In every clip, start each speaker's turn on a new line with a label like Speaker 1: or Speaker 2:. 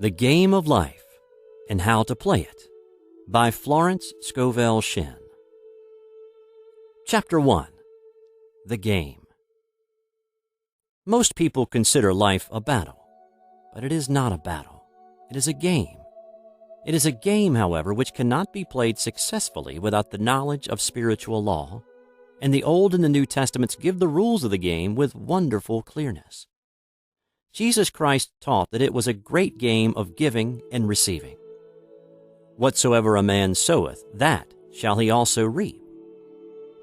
Speaker 1: The Game of Life and How to Play It by Florence Scovel Shinn. Chapter 1. The Game. Most people consider life a battle, but it is not a battle. It is a game. It is a game, however, which cannot be played successfully without the knowledge of spiritual law, and the Old and the New Testaments give the rules of the game with wonderful clearness. Jesus Christ taught that it was a great game of giving and receiving. Whatsoever a man soweth, that shall he also reap.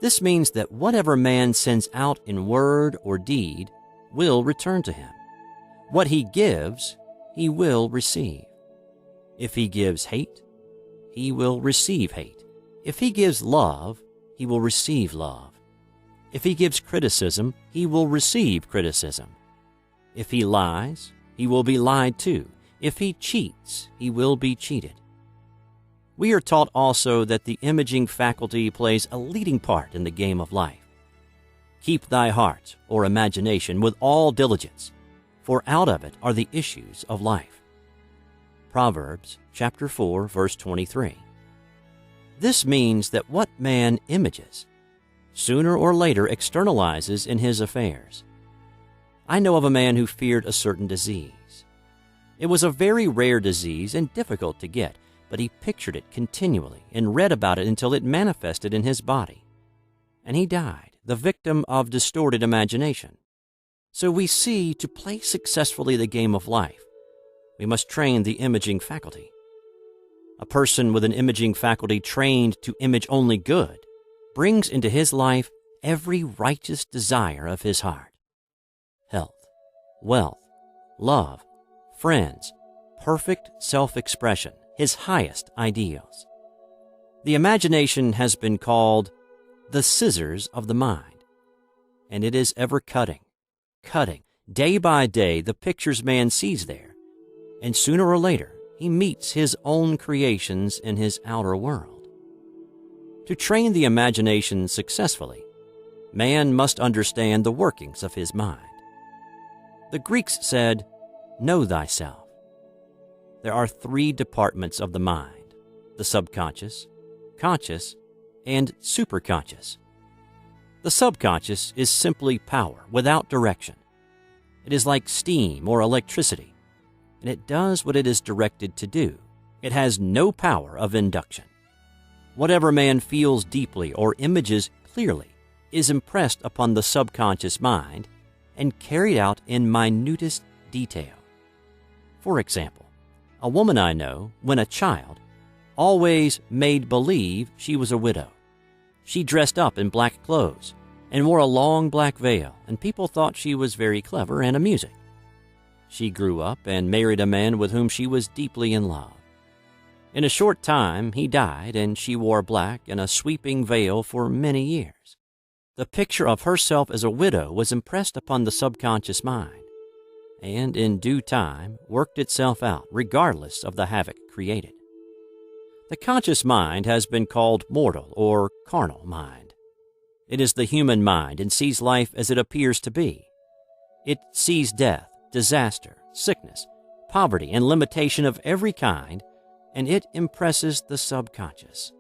Speaker 1: This means that whatever man sends out in word or deed will return to him. What he gives, he will receive. If he gives hate, he will receive hate. If he gives love, he will receive love. If he gives criticism, he will receive criticism. If he lies, he will be lied to. If he cheats, he will be cheated. We are taught also that the imaging faculty plays a leading part in the game of life. Keep thy heart, or imagination, with all diligence, for out of it are the issues of life. Proverbs chapter 4, verse 23. This means that what man images, sooner or later externalizes in his affairs. I know of a man who feared a certain disease. It was a very rare disease and difficult to get, but he pictured it continually and read about it until it manifested in his body. And he died, the victim of distorted imagination. So we see, to play successfully the game of life, we must train the imaging faculty. A person with an imaging faculty trained to image only good brings into his life every righteous desire of his heart. Health, wealth, love, friends, perfect self-expression, his highest ideals. The imagination has been called the scissors of the mind, and it is ever cutting, day by day the pictures man sees there, and sooner or later he meets his own creations in his outer world. To train the imagination successfully, man must understand the workings of his mind. The Greeks said, "Know thyself." There are three departments of the mind: the subconscious, conscious, and superconscious. The subconscious is simply power without direction. It is like steam or electricity, and it does what it is directed to do. It has no power of induction. Whatever man feels deeply or images clearly is impressed upon the subconscious mind and carried out in minutest detail. For example, a woman I know, when a child, always made believe she was a widow. She dressed up in black clothes and wore a long black veil, and people thought she was very clever and amusing. She grew up and married a man with whom she was deeply in love. In a short time, he died, and she wore black and a sweeping veil for many years. The picture of herself as a widow was impressed upon the subconscious mind, and in due time worked itself out regardless of the havoc created. The conscious mind has been called mortal or carnal mind. It is the human mind and sees life as it appears to be. It sees death, disaster, sickness, poverty, and limitation of every kind, and it impresses the subconscious.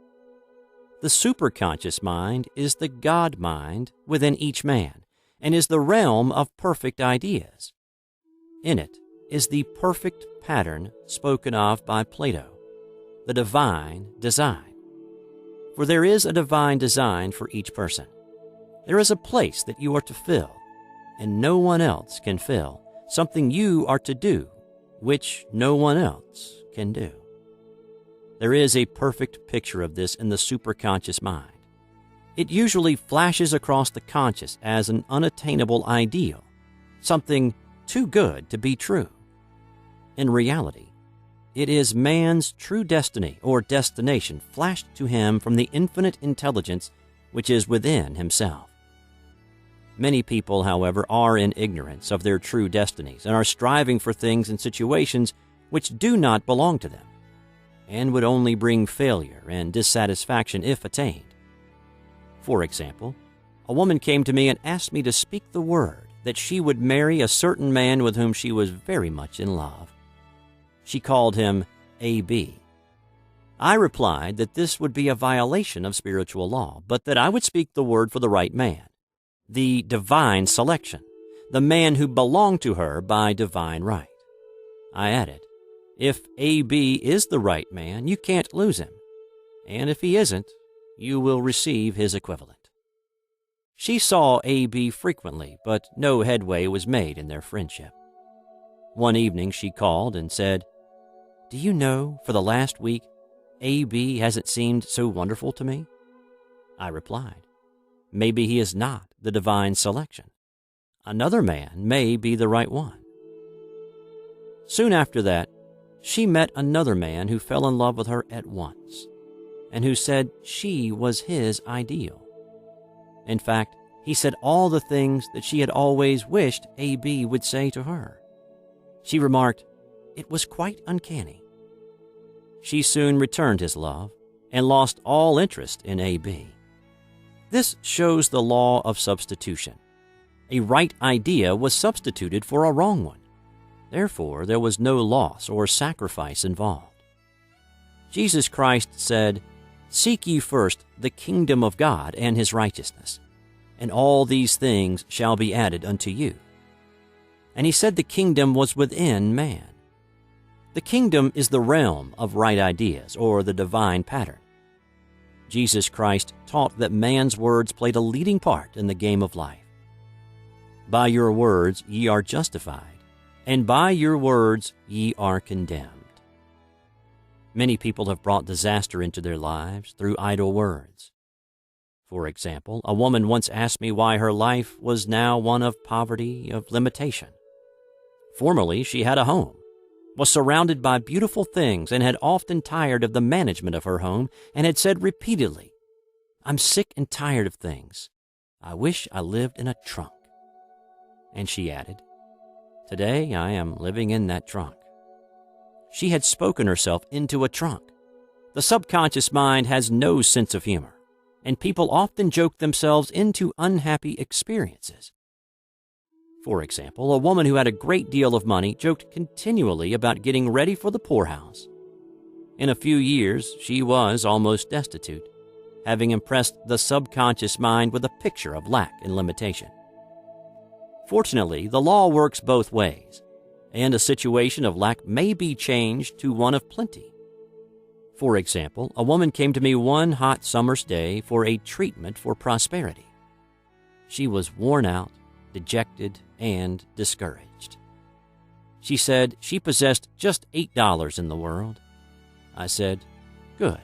Speaker 1: The superconscious mind is the God mind within each man and is the realm of perfect ideas. In it is the perfect pattern spoken of by Plato, the divine design. For there is a divine design for each person. There is a place that you are to fill, and no one else can fill, something you are to do, which no one else can do. There is a perfect picture of this in the superconscious mind. It usually flashes across the conscious as an unattainable ideal, something too good to be true. In reality, it is man's true destiny or destination flashed to him from the infinite intelligence which is within himself. Many people, however, are in ignorance of their true destinies and are striving for things and situations which do not belong to them, and would only bring failure and dissatisfaction if attained. For example, a woman came to me and asked me to speak the word that she would marry a certain man with whom she was very much in love. She called him A.B. I replied that this would be a violation of spiritual law, but that I would speak the word for the right man, the divine selection, the man who belonged to her by divine right. I added, if A.B. is the right man, you can't lose him, and if he isn't, you will receive his equivalent. She saw A.B. frequently, but no headway was made in their friendship. One evening she called and said, "Do you know, for the last week, A.B. hasn't seemed so wonderful to me?" I replied, "Maybe he is not the divine selection. Another man may be the right one." Soon after that, she met another man who fell in love with her at once, and who said she was his ideal. In fact, he said all the things that she had always wished A.B. would say to her. She remarked, it was quite uncanny. She soon returned his love and lost all interest in A.B. This shows the law of substitution. A right idea was substituted for a wrong one. Therefore, there was no loss or sacrifice involved. Jesus Christ said, "Seek ye first the kingdom of God and his righteousness, and all these things shall be added unto you." And he said the kingdom was within man. The kingdom is the realm of right ideas, or the divine pattern. Jesus Christ taught that man's words played a leading part in the game of life. By your words ye are justified, and by your words ye are condemned. Many people have brought disaster into their lives through idle words. For example, a woman once asked me why her life was now one of poverty, of limitation. Formerly, she had a home, was surrounded by beautiful things, and had often tired of the management of her home, and had said repeatedly, "I'm sick and tired of things. I wish I lived in a trunk." And she added, "Today I am living in that trunk." She had spoken herself into a trunk. The subconscious mind has no sense of humor, and people often joke themselves into unhappy experiences. For example, a woman who had a great deal of money joked continually about getting ready for the poorhouse. In a few years, she was almost destitute, having impressed the subconscious mind with a picture of lack and limitation. Fortunately, the law works both ways, and a situation of lack may be changed to one of plenty. For example, a woman came to me one hot summer's day for a treatment for prosperity. She was worn out, dejected, and discouraged. She said she possessed just $8 in the world. I said, "Good.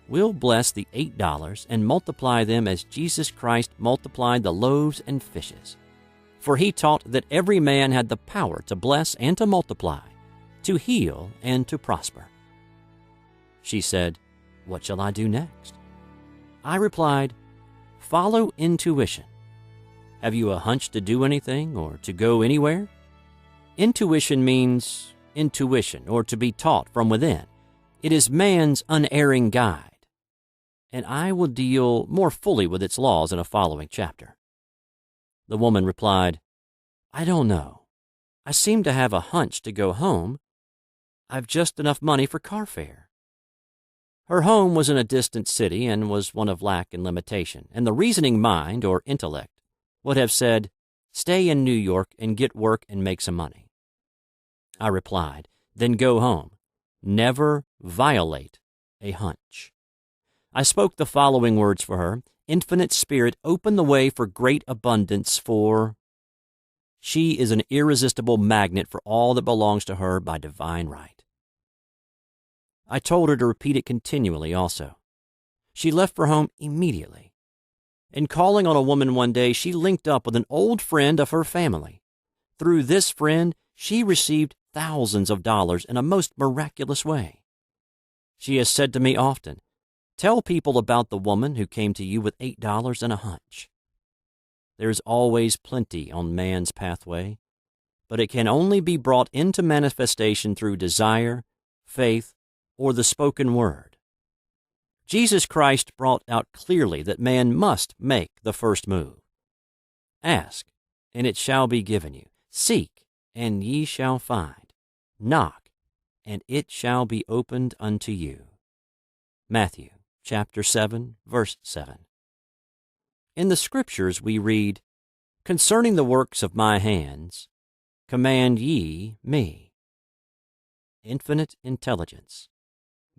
Speaker 1: We'll bless the $8 and multiply them as Jesus Christ multiplied the loaves and fishes. For he taught that every man had the power to bless and to multiply, to heal and to prosper." She said, "What shall I do next?" I replied, "Follow intuition. Have you a hunch to do anything or to go anywhere? Intuition means intuition, or to be taught from within. It is man's unerring guide, and I will deal more fully with its laws in a following chapter." The woman replied, "I don't know. I seem to have a hunch to go home. I've just enough money for car fare." Her home was in a distant city and was one of lack and limitation, and the reasoning mind, or intellect, would have said, "Stay in New York and get work and make some money." I replied, "Then go home. Never violate a hunch." I spoke the following words for her: "Infinite Spirit, open the way for great abundance for..." She is an irresistible magnet for all that belongs to her by divine right. I told her to repeat it continually also. She left for home immediately. In calling on a woman one day, she linked up with an old friend of her family. Through this friend, she received thousands of dollars in a most miraculous way. She has said to me often, "Tell people about the woman who came to you with $8 and a hunch." There is always plenty on man's pathway, but it can only be brought into manifestation through desire, faith, or the spoken word. Jesus Christ brought out clearly that man must make the first move. "Ask, and it shall be given you. Seek, and ye shall find. Knock, and it shall be opened unto you. Matthew chapter 7, verse 7. In the Scriptures we read, "Concerning the works of my hands, command ye me." Infinite intelligence.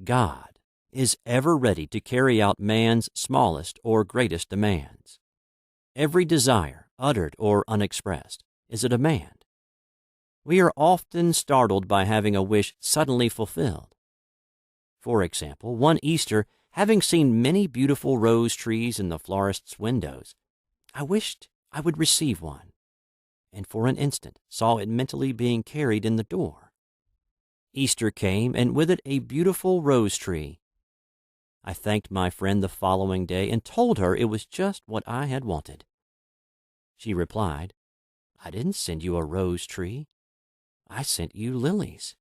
Speaker 1: God is ever ready to carry out man's smallest or greatest demands. Every desire, uttered or unexpressed, is a demand. We are often startled by having a wish suddenly fulfilled. For example, one Easter, having seen many beautiful rose trees in the florist's windows, I wished I would receive one, and for an instant saw it mentally being carried in the door. Easter came, and with it a beautiful rose tree. I thanked my friend the following day and told her it was just what I had wanted. She replied, "I didn't send you a rose tree. I sent you lilies."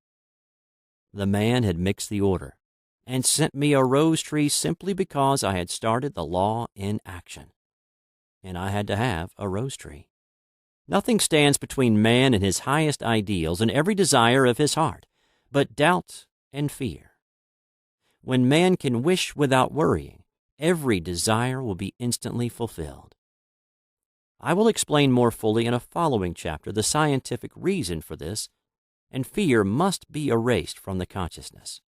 Speaker 1: The man had mixed the order and sent me a rose tree simply because I had started the law in action, and I had to have a rose tree. Nothing stands between man and his highest ideals and every desire of his heart but doubt and fear. When man can wish without worrying, every desire will be instantly fulfilled. I will explain more fully in a following chapter the scientific reason for this, and fear must be erased from the consciousness.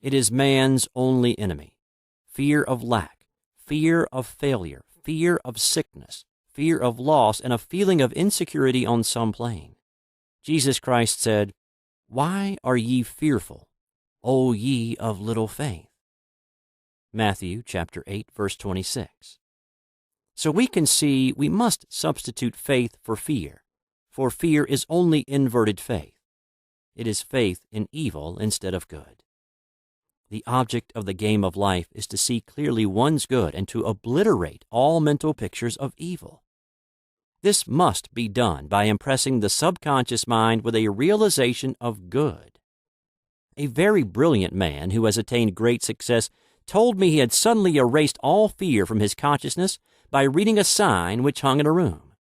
Speaker 1: It is man's only enemy. Fear of lack, fear of failure, fear of sickness, fear of loss, and a feeling of insecurity on some plane. Jesus Christ said, "Why are ye fearful, O ye of little faith?" Matthew chapter 8, verse 26. So we can see we must substitute faith for fear is only inverted faith. It is faith in evil instead of good. The object of the game of life is to see clearly one's good and to obliterate all mental pictures of evil. This must be done by impressing the subconscious mind with a realization of good. A very brilliant man who has attained great success told me he had suddenly erased all fear from his consciousness by reading a sign which hung in a room.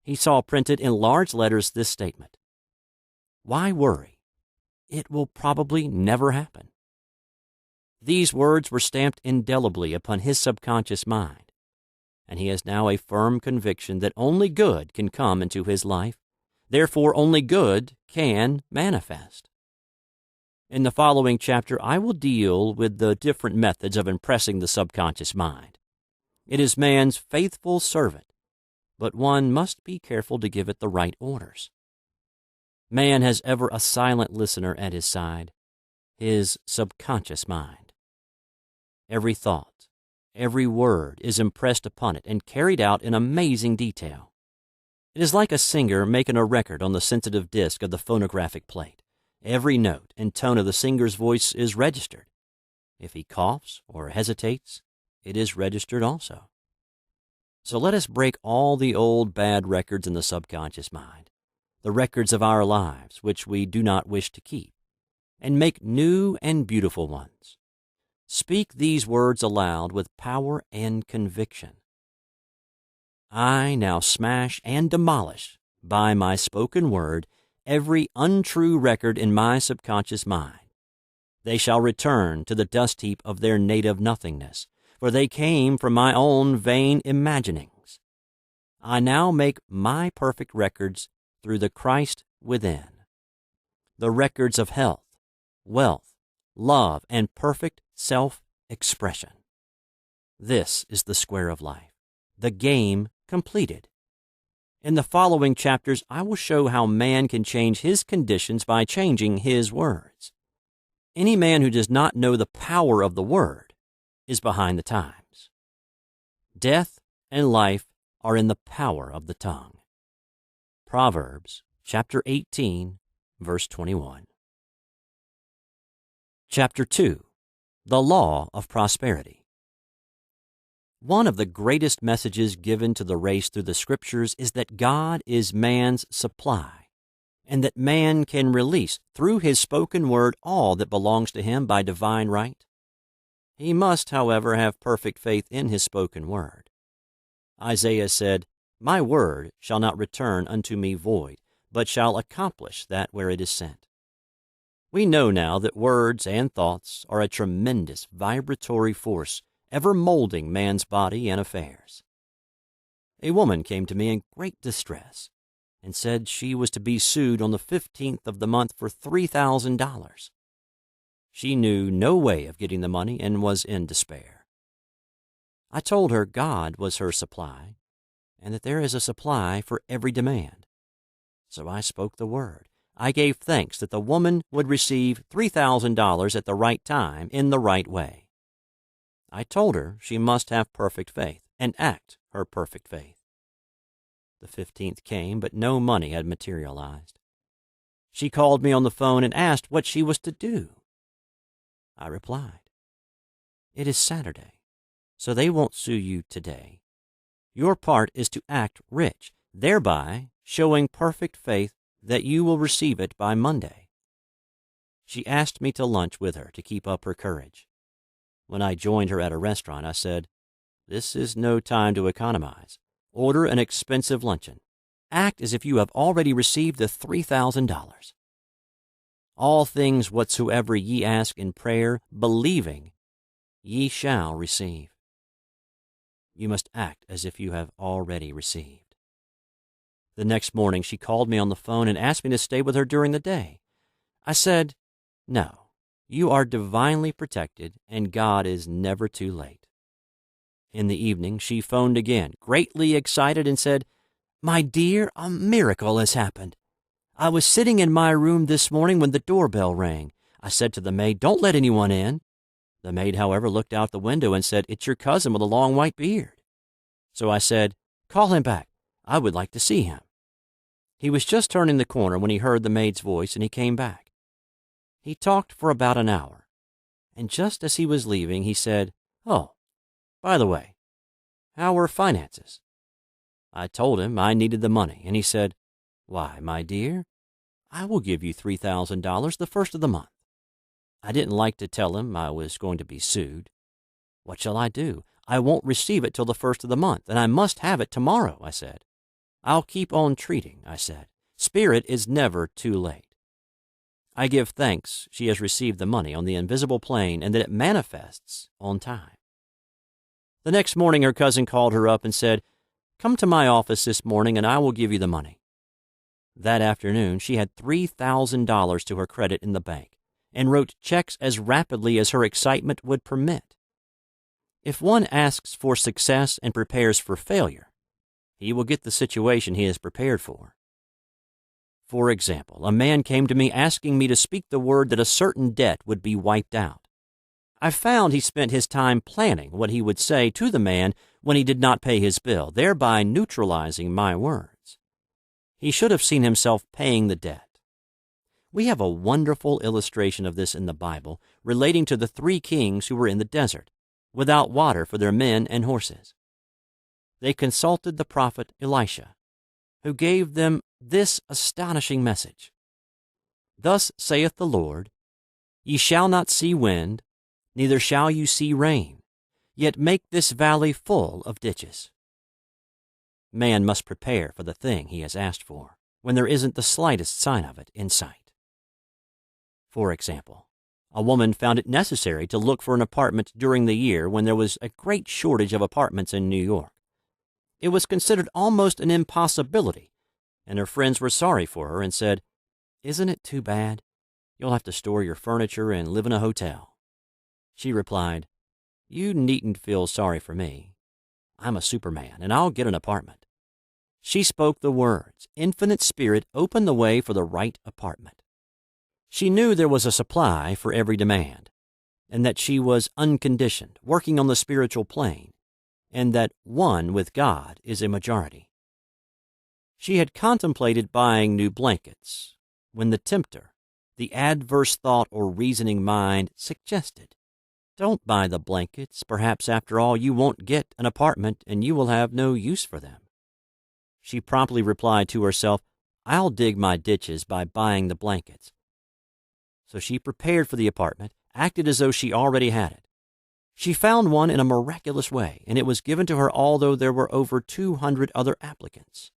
Speaker 1: He saw printed in large letters this statement: "Why worry? It will probably never happen." These words were stamped indelibly upon his subconscious mind, and he has now a firm conviction that only good can come into his life, therefore only good can manifest. In the following chapter, I will deal with the different methods of impressing the subconscious mind. It is man's faithful servant, but one must be careful to give it the right orders. Man has ever a silent listener at his side, his subconscious mind. Every thought, every word is impressed upon it and carried out in amazing detail. It is like a singer making a record on the sensitive disc of the phonographic plate. Every note and tone of the singer's voice is registered. If he coughs or hesitates, it is registered also. So let us break all the old bad records in the subconscious mind, the records of our lives which we do not wish to keep, and make new and beautiful ones. Speak these words aloud with power and conviction. I now smash and demolish by my spoken word every untrue record in my subconscious mind. They shall return to the dust heap of their native nothingness, for they came from my own vain imaginings. I now make my perfect records through the Christ within, the records of health, wealth, love, and perfect self-expression. This is the square of life, the game completed. In the following chapters, I will show how man can change his conditions by changing his words. Any man who does not know the power of the word is behind the times. Death and life are in the power of the tongue. Proverbs chapter 18, verse 21. Chapter 2, The Law of Prosperity. One of the greatest messages given to the race through the Scriptures is that God is man's supply, and that man can release through his spoken word all that belongs to him by divine right. He must, however, have perfect faith in his spoken word. Isaiah said, "My word shall not return unto me void, but shall accomplish that where it is sent." We know now that words and thoughts are a tremendous vibratory force ever molding man's body and affairs. A woman came to me in great distress and said she was to be sued on the 15th of the month for $3,000. She knew no way of getting the money and was in despair. I told her God was her supply and that there is a supply for every demand. So I spoke the word. I gave thanks that the woman would receive $3,000 at the right time in the right way. I told her she must have perfect faith and act her perfect faith. The 15th came, but no money had materialized. She called me on the phone and asked what she was to do. I replied, "It is Saturday, so they won't sue you today. Your part is to act rich, thereby showing perfect faith that you will receive it by Monday." She asked me to lunch with her to keep up her courage. When I joined her at a restaurant, I said, "This is no time to economize. Order an expensive luncheon. Act as if you have already received the $3,000. All things whatsoever ye ask in prayer, believing, ye shall receive." You must act as if you have already received. The next morning, she called me on the phone and asked me to stay with her during the day. I said, "No, you are divinely protected, and God is never too late." In the evening, she phoned again, greatly excited, and said, "My dear, a miracle has happened. I was sitting in my room this morning when the doorbell rang. I said to the maid, 'Don't let anyone in.' The maid, however, looked out the window and said, 'It's your cousin with a long white beard.' So I said, 'Call him back. I would like to see him.' He was just turning the corner when he heard the maid's voice, and he came back. He talked for about an hour, and just as he was leaving, he said, 'Oh, by the way, how are finances?' I told him I needed the money, and he said, 'Why, my dear, I will give you $3,000 the first of the month.' I didn't like to tell him I was going to be sued. 'What shall I do? I won't receive it till the first of the month, and I must have it tomorrow,' I said. 'I'll keep on treating,' I said. 'Spirit is never too late.' I give thanks she has received the money on the invisible plane and that it manifests on time. The next morning, her cousin called her up and said, 'Come to my office this morning and I will give you the money.' That afternoon, she had $3,000 to her credit in the bank and wrote checks as rapidly as her excitement would permit. If one asks for success and prepares for failure, he will get the situation he is prepared for. For example, a man came to me asking me to speak the word that a certain debt would be wiped out. I found he spent his time planning what he would say to the man when he did not pay his bill, thereby neutralizing my words. He should have seen himself paying the debt. We have a wonderful illustration of this in the Bible relating to the 3 kings who were in the desert, without water for their men and horses. They consulted the prophet Elisha, who gave them this astonishing message. "Thus saith the Lord, Ye shall not see wind, neither shall you see rain, yet make this valley full of ditches." Man must prepare for the thing he has asked for, when there isn't the slightest sign of it in sight. For example, a woman found it necessary to look for an apartment during the year when there was a great shortage of apartments in New York. It was considered almost an impossibility, and her friends were sorry for her and said, "Isn't it too bad? You'll have to store your furniture and live in a hotel." She replied, "You needn't feel sorry for me. I'm a Superman, and I'll get an apartment." She spoke the words. Infinite Spirit opened the way for the right apartment. She knew there was a supply for every demand, and that she was unconditioned, working on the spiritual plane, and that one with God is a majority. She had contemplated buying new blankets when the tempter, the adverse thought or reasoning mind, suggested, "Don't buy the blankets. Perhaps after all you won't get an apartment and you will have no use for them." She promptly replied to herself, "I'll dig my ditches by buying the blankets." So she prepared for the apartment, acted as though she already had it. She found one in a miraculous way, and it was given to her although there were over 200 other applicants.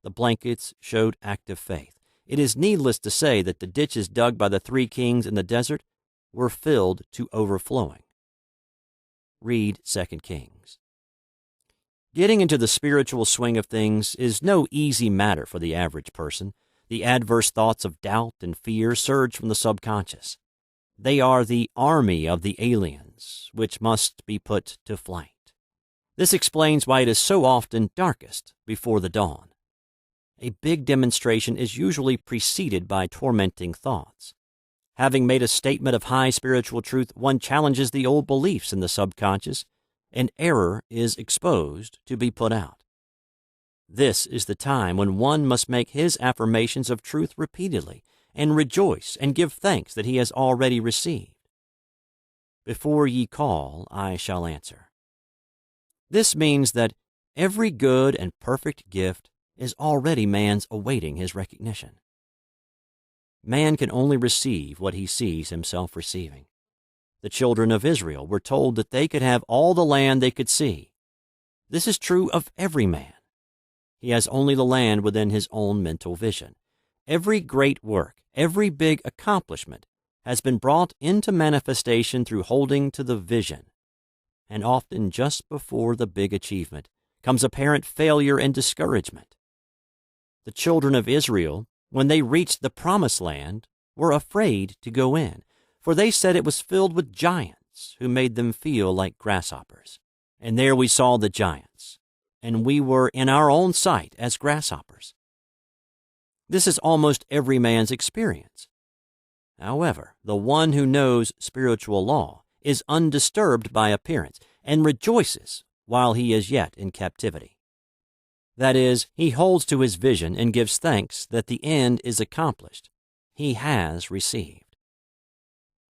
Speaker 1: The blankets showed active faith, it is needless to say that the ditches dug by the three kings in the desert were filled to overflowing. Read 2 Kings. Getting into the spiritual swing of things is no easy matter for the average person. The adverse thoughts of doubt and fear surge from the subconscious. They are the army of the aliens, which must be put to flight. This explains why it is so often darkest before the dawn. A big demonstration is usually preceded by tormenting thoughts. Having made a statement of high spiritual truth, one challenges the old beliefs in the subconscious, and error is exposed to be put out. This is the time when one must make his affirmations of truth repeatedly and rejoice and give thanks that he has already received. Before ye call, I shall answer. This means that every good and perfect gift is already man's awaiting his recognition. Man can only receive what he sees himself receiving. The children of Israel were told that they could have all the land they could see. This is true of every man. He has only the land within his own mental vision. Every great work, every big accomplishment has been brought into manifestation through holding to the vision. And often just before the big achievement comes apparent failure and discouragement. The children of Israel, when they reached the promised land, were afraid to go in, for they said it was filled with giants who made them feel like grasshoppers. And there we saw the giants, and we were in our own sight as grasshoppers. This is almost every man's experience. However, the one who knows spiritual law is undisturbed by appearance and rejoices while he is yet in captivity. That is, he holds to his vision and gives thanks that the end is accomplished. He has received.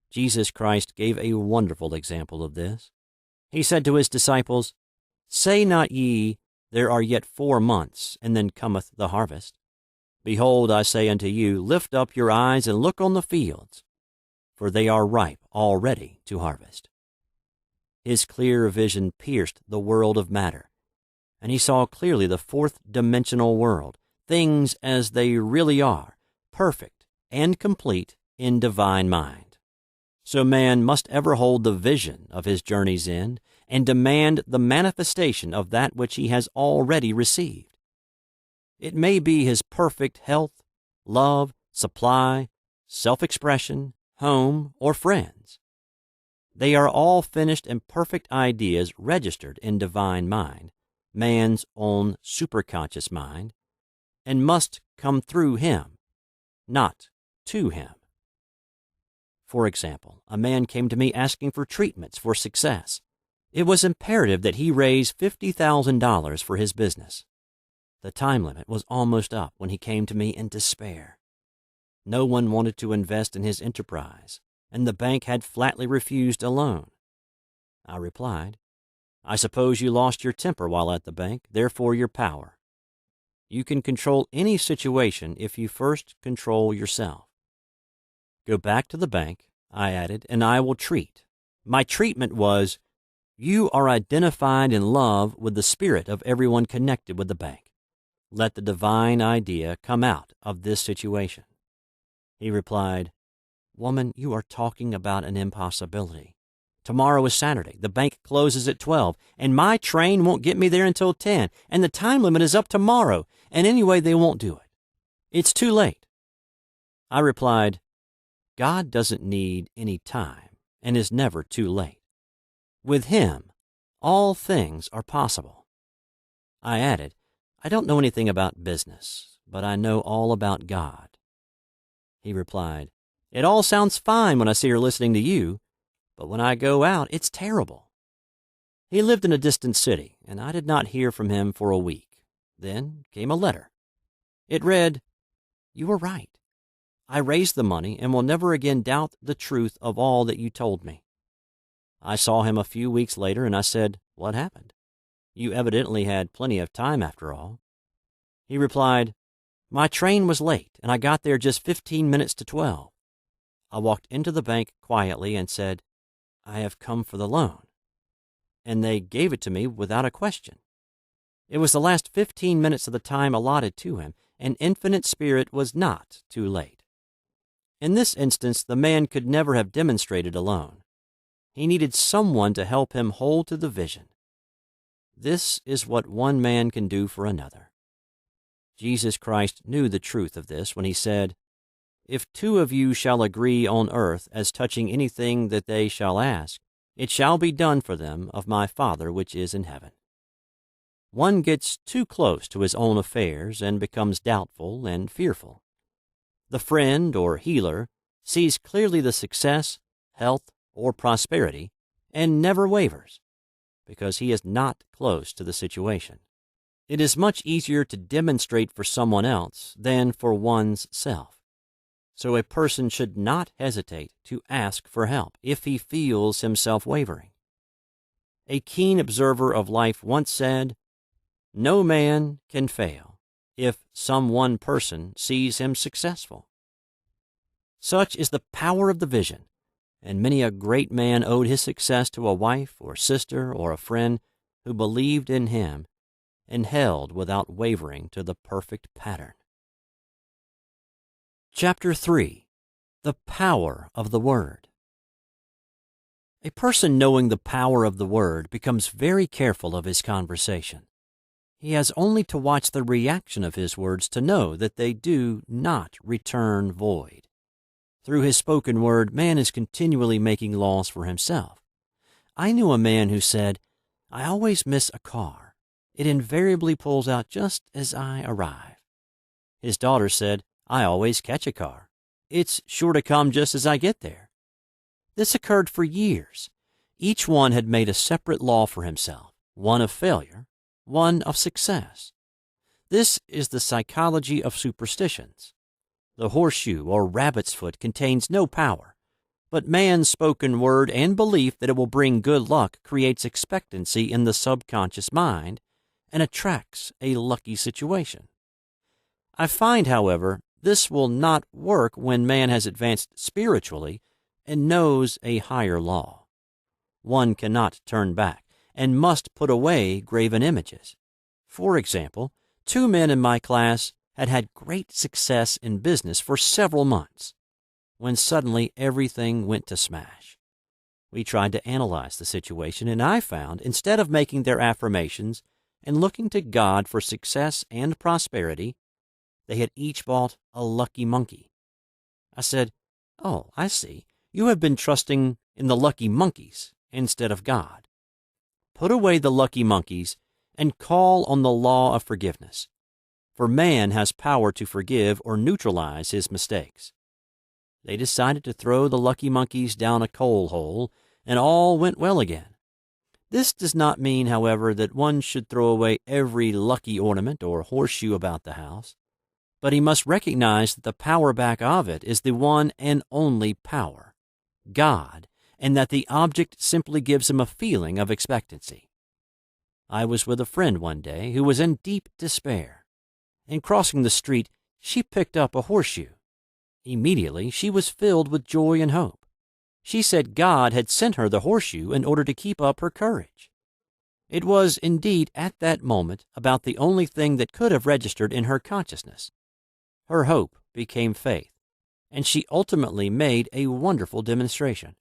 Speaker 1: Jesus Christ gave a wonderful example of this. He said to his disciples, Say not ye, there are yet 4 months, and then cometh the harvest. Behold, I say unto you, lift up your eyes and look on the fields, for they are ripe already to harvest. His clear vision pierced the world of matter, and he saw clearly the fourth-dimensional world, things as they really are, perfect and complete in divine mind. So man must ever hold the vision of his journey's end and demand the manifestation of that which he has already received. It may be his perfect health, love, supply, self-expression, home, or friends. They are all finished and perfect ideas registered in divine mind, man's own superconscious mind, and must come through him, not to him. For example, a man came to me asking for treatments for success. It was imperative that he raise $50,000 for his business. The time limit was almost up when he came to me in despair. No one wanted to invest in his enterprise, and the bank had flatly refused a loan. I replied, I suppose you lost your temper while at the bank, therefore your power. You can control any situation if you first control yourself. Go back to the bank, I added, and I will treat. My treatment was, you are identified in love with the spirit of everyone connected with the bank. Let the divine idea come out of this situation. He replied, Woman, you are talking about an impossibility. Tomorrow is Saturday. The bank closes at 12, and my train won't get me there until 10, and the time limit is up tomorrow, and anyway, they won't do it. It's too late. I replied, God doesn't need any time and is never too late. With Him, all things are possible. I added, I don't know anything about business, but I know all about God. He replied, It all sounds fine when I see her listening to you, but when I go out, it's terrible. He lived in a distant city, and I did not hear from him for a week. Then came a letter. It read, You were right. I raised the money and will never again doubt the truth of all that you told me. I saw him a few weeks later, and I said, What happened? You evidently had plenty of time after all. He replied, My train was late, and I got there just 15 minutes to 12. I walked into the bank quietly and said, I have come for the loan. And they gave it to me without a question. It was the last 15 minutes of the time allotted to him, and infinite spirit was not too late. In this instance, the man could never have demonstrated alone. He needed someone to help him hold to the vision. This is what one man can do for another. Jesus Christ knew the truth of this when he said, "If two of you shall agree on earth as touching anything that they shall ask, it shall be done for them of my Father which is in heaven." One gets too close to his own affairs and becomes doubtful and fearful. The friend or healer sees clearly the success, health, or prosperity and never wavers, because he is not close to the situation. It is much easier to demonstrate for someone else than for one's self. So a person should not hesitate to ask for help if he feels himself wavering. A keen observer of life once said, "No man can fail if some one person sees him successful." Such is the power of the vision, and many a great man owed his success to a wife or sister or a friend who believed in him and held without wavering to the perfect pattern. Chapter 3. The Power of the Word. A person knowing the power of the Word becomes very careful of his conversation. He has only to watch the reaction of his words to know that they do not return void. Through his spoken word, man is continually making laws for himself. I knew a man who said, "I always miss a car. It invariably pulls out just as I arrive." His daughter said, "I always catch a car. It's sure to come just as I get there." This occurred for years. Each one had made a separate law for himself, one of failure, one of success. This is the psychology of superstitions. The horseshoe or rabbit's foot contains no power, but man's spoken word and belief that it will bring good luck creates expectancy in the subconscious mind and attracts a lucky situation. I find, however, this will not work when man has advanced spiritually and knows a higher law. One cannot turn back and must put away graven images. For example, 2 men in my class had great success in business for several months, when suddenly everything went to smash. We tried to analyze the situation, and I found, instead of making their affirmations and looking to God for success and prosperity, they had each bought a lucky monkey. I said, "Oh, I see. You have been trusting in the lucky monkeys instead of God. Put away the lucky monkeys and call on the law of forgiveness, for man has power to forgive or neutralize his mistakes." They decided to throw the lucky monkeys down a coal hole, and all went well again. This does not mean, however, that one should throw away every lucky ornament or horseshoe about the house, but he must recognize that the power back of it is the one and only power, God, and that the object simply gives him a feeling of expectancy. I was with a friend one day who was in deep despair. In crossing the street, she picked up a horseshoe. Immediately, she was filled with joy and hope. She said God had sent her the horseshoe in order to keep up her courage. It was, indeed, at that moment, about the only thing that could have registered in her consciousness. Her hope became faith, and she ultimately made a wonderful demonstration.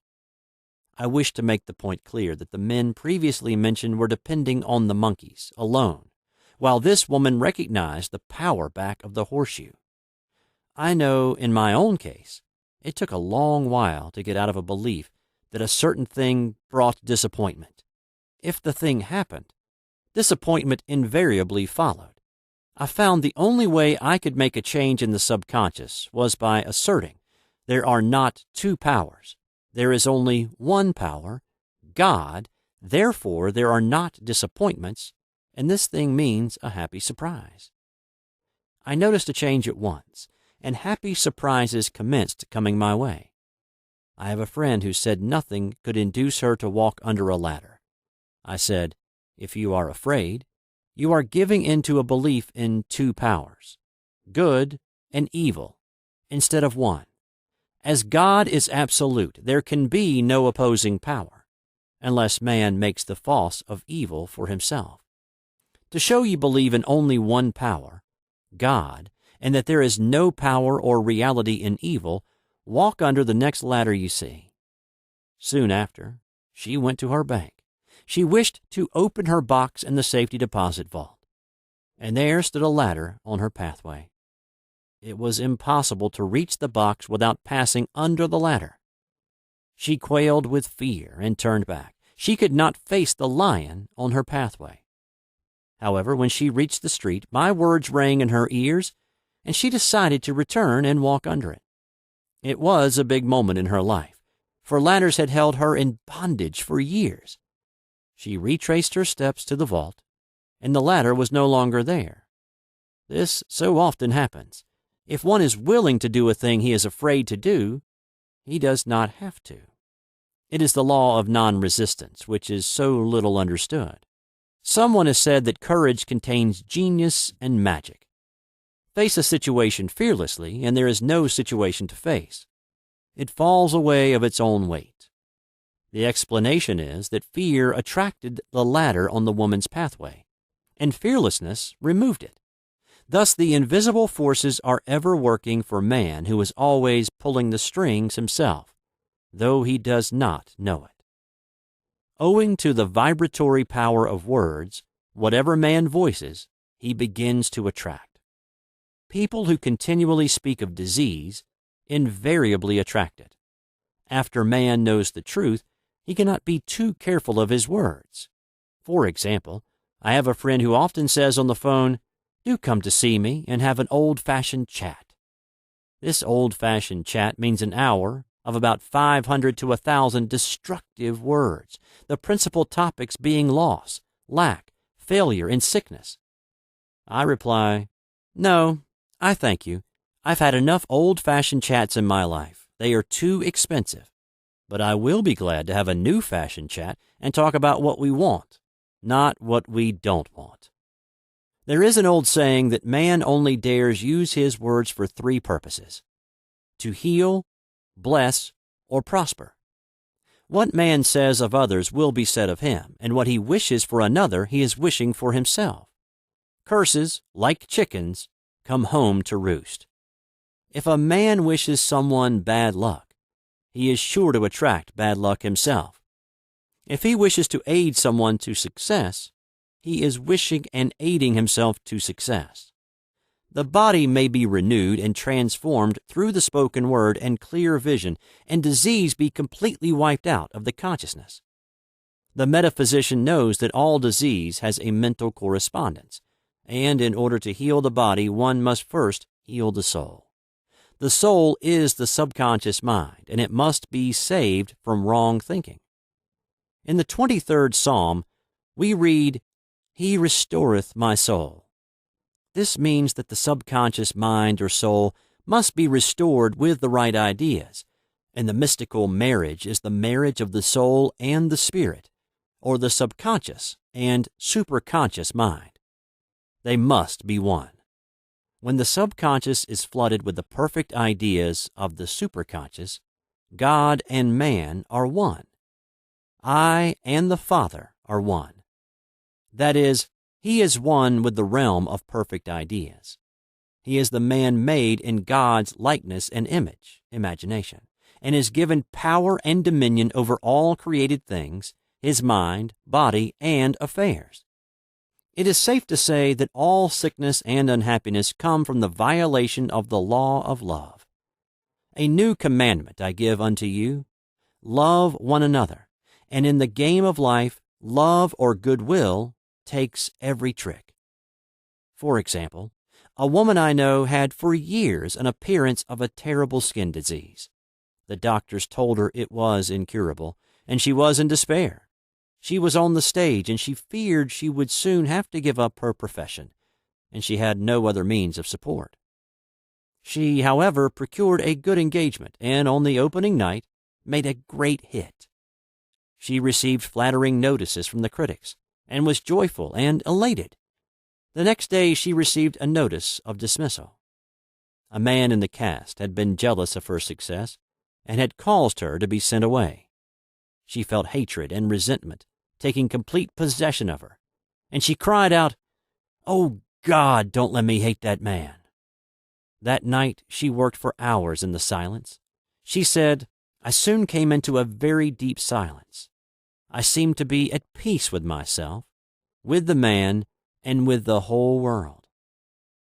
Speaker 1: I wish to make the point clear that the men previously mentioned were depending on the monkeys alone, while this woman recognized the power back of the horseshoe. I know in my own case, it took a long while to get out of a belief that a certain thing brought disappointment. If the thing happened, disappointment invariably followed. I found the only way I could make a change in the subconscious was by asserting there are not 2 powers. There is only one power, God, therefore there are not disappointments, and this thing means a happy surprise. I noticed a change at once, and happy surprises commenced coming my way. I have a friend who said nothing could induce her to walk under a ladder. I said, "If you are afraid, you are giving into a belief in 2 powers, good and evil, instead of one. As God is absolute, there can be no opposing power, unless man makes the false of evil for himself. To show you believe in only one power, God, and that there is no power or reality in evil, walk under the next ladder you see. Soon after, she went to her bank. She wished to open her box in the safety deposit vault, and there stood a ladder on her pathway. It was impossible to reach the box without passing under the ladder. She quailed with fear and turned back. She could not face the lion on her pathway. However, when she reached the street, my words rang in her ears, and she decided to return and walk under it. It was a big moment in her life, for ladders had held her in bondage for years. She retraced her steps to the vault, and the ladder was no longer there. This so often happens. If one is willing to do a thing he is afraid to do, he does not have to. It is the law of non-resistance, which is so little understood. Someone has said that courage contains genius and magic. Face a situation fearlessly, and there is no situation to face. It falls away of its own weight. The explanation is that fear attracted the ladder on the woman's pathway, and fearlessness removed it. Thus, the invisible forces are ever working for man, who is always pulling the strings himself, though he does not know it. Owing to the vibratory power of words, whatever man voices, he begins to attract. People who continually speak of disease invariably attract it. After man knows the truth, he cannot be too careful of his words. For example, I have a friend who often says on the phone, "Do come to see me and have an old-fashioned chat." This old-fashioned chat means an hour of about 500 to 1,000 destructive words, the principal topics being loss, lack, failure, and sickness. I reply, "No, I thank you. I've had enough old-fashioned chats in my life. They are too expensive. But I will be glad to have a new-fashioned chat and talk about what we want, not what we don't want." There is an old saying that man only dares use his words for three purposes: to heal, bless, or prosper. What man says of others will be said of him, and what he wishes for another he is wishing for himself. Curses, like chickens, come home to roost. If a man wishes someone bad luck, he is sure to attract bad luck himself. If he wishes to aid someone to success, he is wishing and aiding himself to success. The body may be renewed and transformed through the spoken word and clear vision, and disease be completely wiped out of the consciousness. The metaphysician knows that all disease has a mental correspondence, and in order to heal the body, one must first heal the soul. The soul is the subconscious mind, and it must be saved from wrong thinking. In the 23rd Psalm, we read, "He restoreth my soul." This means that the subconscious mind or soul must be restored with the right ideas, and the mystical marriage is the marriage of the soul and the spirit, or the subconscious and superconscious mind. They must be one. When the subconscious is flooded with the perfect ideas of the superconscious, God and man are one. I and the Father are one. That is, he is one with the realm of perfect ideas. He is the man made in God's likeness and image, imagination, and is given power and dominion over all created things, his mind, body, and affairs. It is safe to say that all sickness and unhappiness come from the violation of the law of love. "A new commandment I give unto you, love one another, and in the game of life, love or goodwill takes every trick." For example, a woman I know had for years an appearance of a terrible skin disease. The doctors told her it was incurable, and she was in despair. She was on the stage, and she feared she would soon have to give up her profession, and she had no other means of support. She, however, procured a good engagement, and on the opening night made a great hit. She received flattering notices from the critics, and was joyful and elated. The next day she received a notice of dismissal. A man in the cast had been jealous of her success, and had caused her to be sent away. She felt hatred and resentment taking complete possession of her, and she cried out, "Oh God, don't let me hate that man." That night she worked for hours in the silence. She said, I soon came into a very deep silence. I seemed to be at peace with myself, with the man, and with the whole world.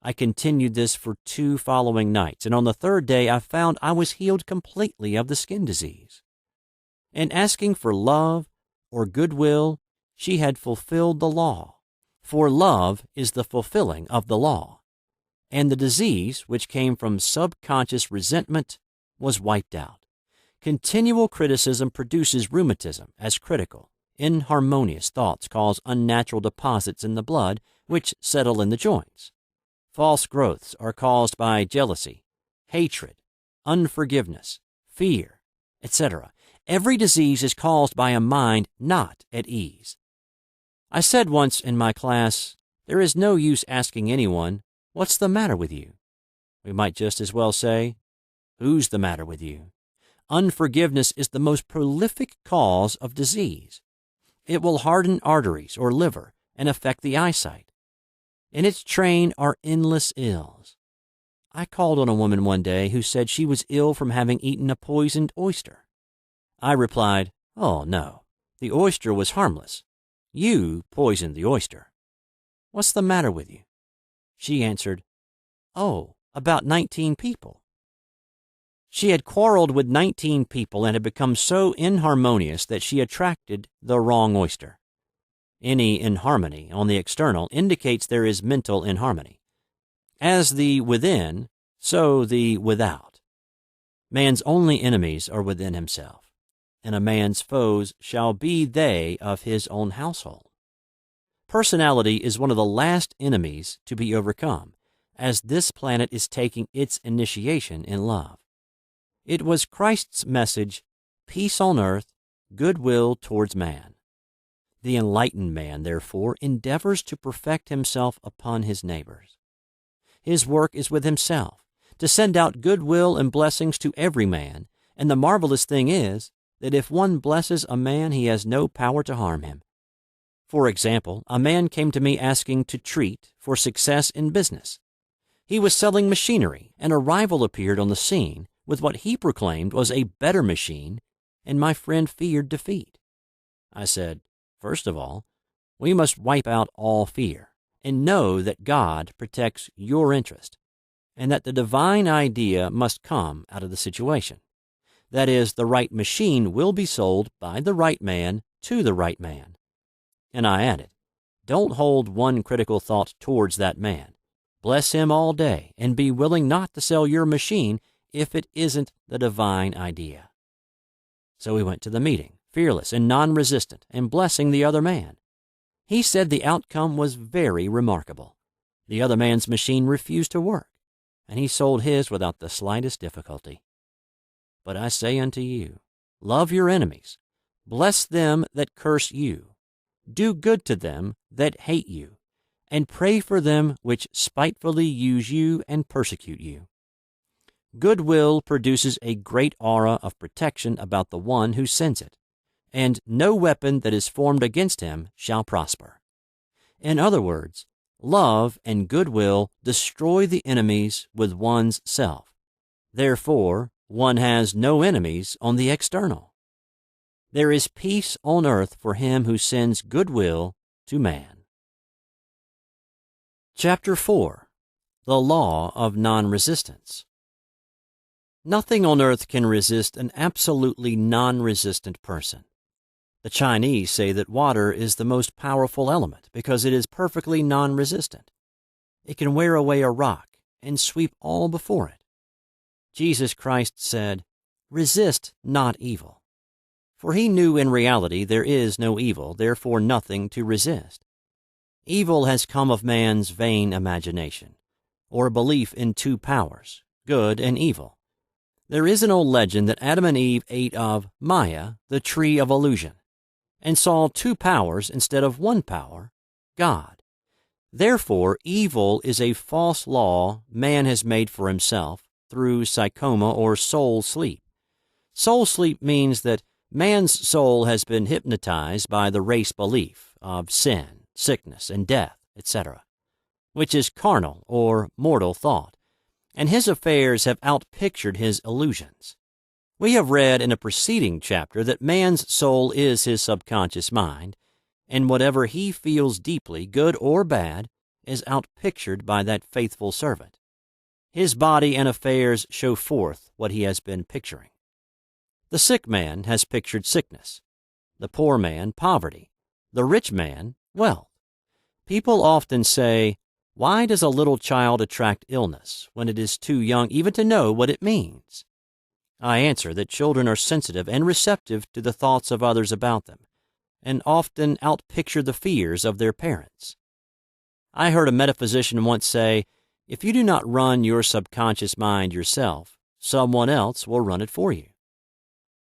Speaker 1: I continued this for 2 following nights, and on the 3rd day I found I was healed completely of the skin disease. In asking for love or goodwill, she had fulfilled the law, for love is the fulfilling of the law, and the disease, which came from subconscious resentment, was wiped out. Continual criticism produces rheumatism as critical, inharmonious thoughts cause unnatural deposits in the blood which settle in the joints. False growths are caused by jealousy, hatred, unforgiveness, fear, etc. Every disease is caused by a mind not at ease. I said once in my class, there is no use asking anyone, what's the matter with you? We might just as well say, who's the matter with you? Unforgiveness is the most prolific cause of disease. It will harden arteries or liver and affect the eyesight. In its train are endless ills. I called on a woman one day who said she was ill from having eaten a poisoned oyster. I replied, oh no, the oyster was harmless. You poisoned the oyster. What's the matter with you? She answered, oh, about 19 people. She had quarreled with 19 people and had become so inharmonious that she attracted the wrong oyster. Any inharmony on the external indicates there is mental inharmony. As the within, so the without. Man's only enemies are within himself, and a man's foes shall be they of his own household. Personality is one of the last enemies to be overcome, as this planet is taking its initiation in love. It was Christ's message, peace on earth, goodwill towards man. The enlightened man, therefore, endeavors to perfect himself upon his neighbors. His work is with himself, to send out goodwill and blessings to every man, and the marvelous thing is that if one blesses a man, he has no power to harm him. For example, a man came to me asking to treat for success in business. He was selling machinery, and a rival appeared on the scene with what he proclaimed was a better machine, and my friend feared defeat. I said, first of all, we must wipe out all fear and know that God protects your interest and that the divine idea must come out of the situation. That is, the right machine will be sold by the right man to the right man. And I added, don't hold one critical thought towards that man. Bless him all day and be willing not to sell your machine if it isn't the divine idea. So we went to the meeting, fearless and non-resistant, and blessing the other man. He said the outcome was very remarkable. The other man's machine refused to work, and he sold his without the slightest difficulty. But I say unto you, love your enemies, bless them that curse you, do good to them that hate you, and pray for them which spitefully use you and persecute you. Goodwill produces a great aura of protection about the one who sends it, and no weapon that is formed against him shall prosper. In other words, love and goodwill destroy the enemies with one's self. Therefore, one has no enemies on the external. There is peace on earth for him who sends goodwill to man. Chapter 4. The Law of Non-Resistance. Nothing on earth can resist an absolutely non-resistant person. The Chinese say that water is the most powerful element because it is perfectly non-resistant. It can wear away a rock and sweep all before it. Jesus Christ said, resist not evil. For he knew in reality there is no evil, therefore nothing to resist. Evil has come of man's vain imagination, or belief in two powers, good and evil. There is an old legend that Adam and Eve ate of Maya, the tree of illusion, and saw two powers instead of one power, God. Therefore, evil is a false law man has made for himself through psychoma or soul sleep. Soul sleep means that man's soul has been hypnotized by the race belief of sin, sickness, and death, etc., which is carnal or mortal thought, and his affairs have outpictured his illusions. We have read in a preceding chapter that man's soul is his subconscious mind, and whatever he feels deeply, good or bad, is outpictured by that faithful servant. His body and affairs show forth what he has been picturing. The sick man has pictured sickness, the poor man poverty, the rich man wealth. People often say, "Why does a little child attract illness when it is too young even to know what it means?" I answer that children are sensitive and receptive to the thoughts of others about them, and often outpicture the fears of their parents. I heard a metaphysician once say, "If you do not run your subconscious mind yourself, someone else will run it for you."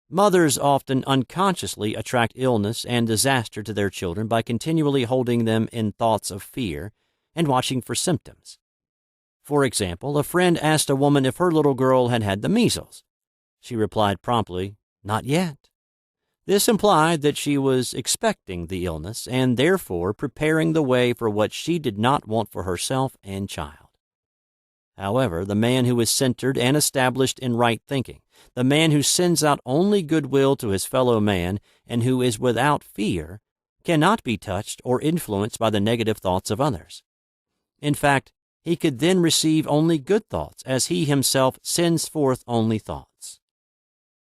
Speaker 1: Mothers often unconsciously attract illness and disaster to their children by continually holding them in thoughts of fear and watching for symptoms. For example, a friend asked a woman if her little girl had had the measles. She replied promptly, "Not yet." This implied that she was expecting the illness and therefore preparing the way for what she did not want for herself and child. However, the man who is centered and established in right thinking, the man who sends out only goodwill to his fellow man and who is without fear, cannot be touched or influenced by the negative thoughts of others. In fact, he could then receive only good thoughts, as he himself sends forth only thoughts.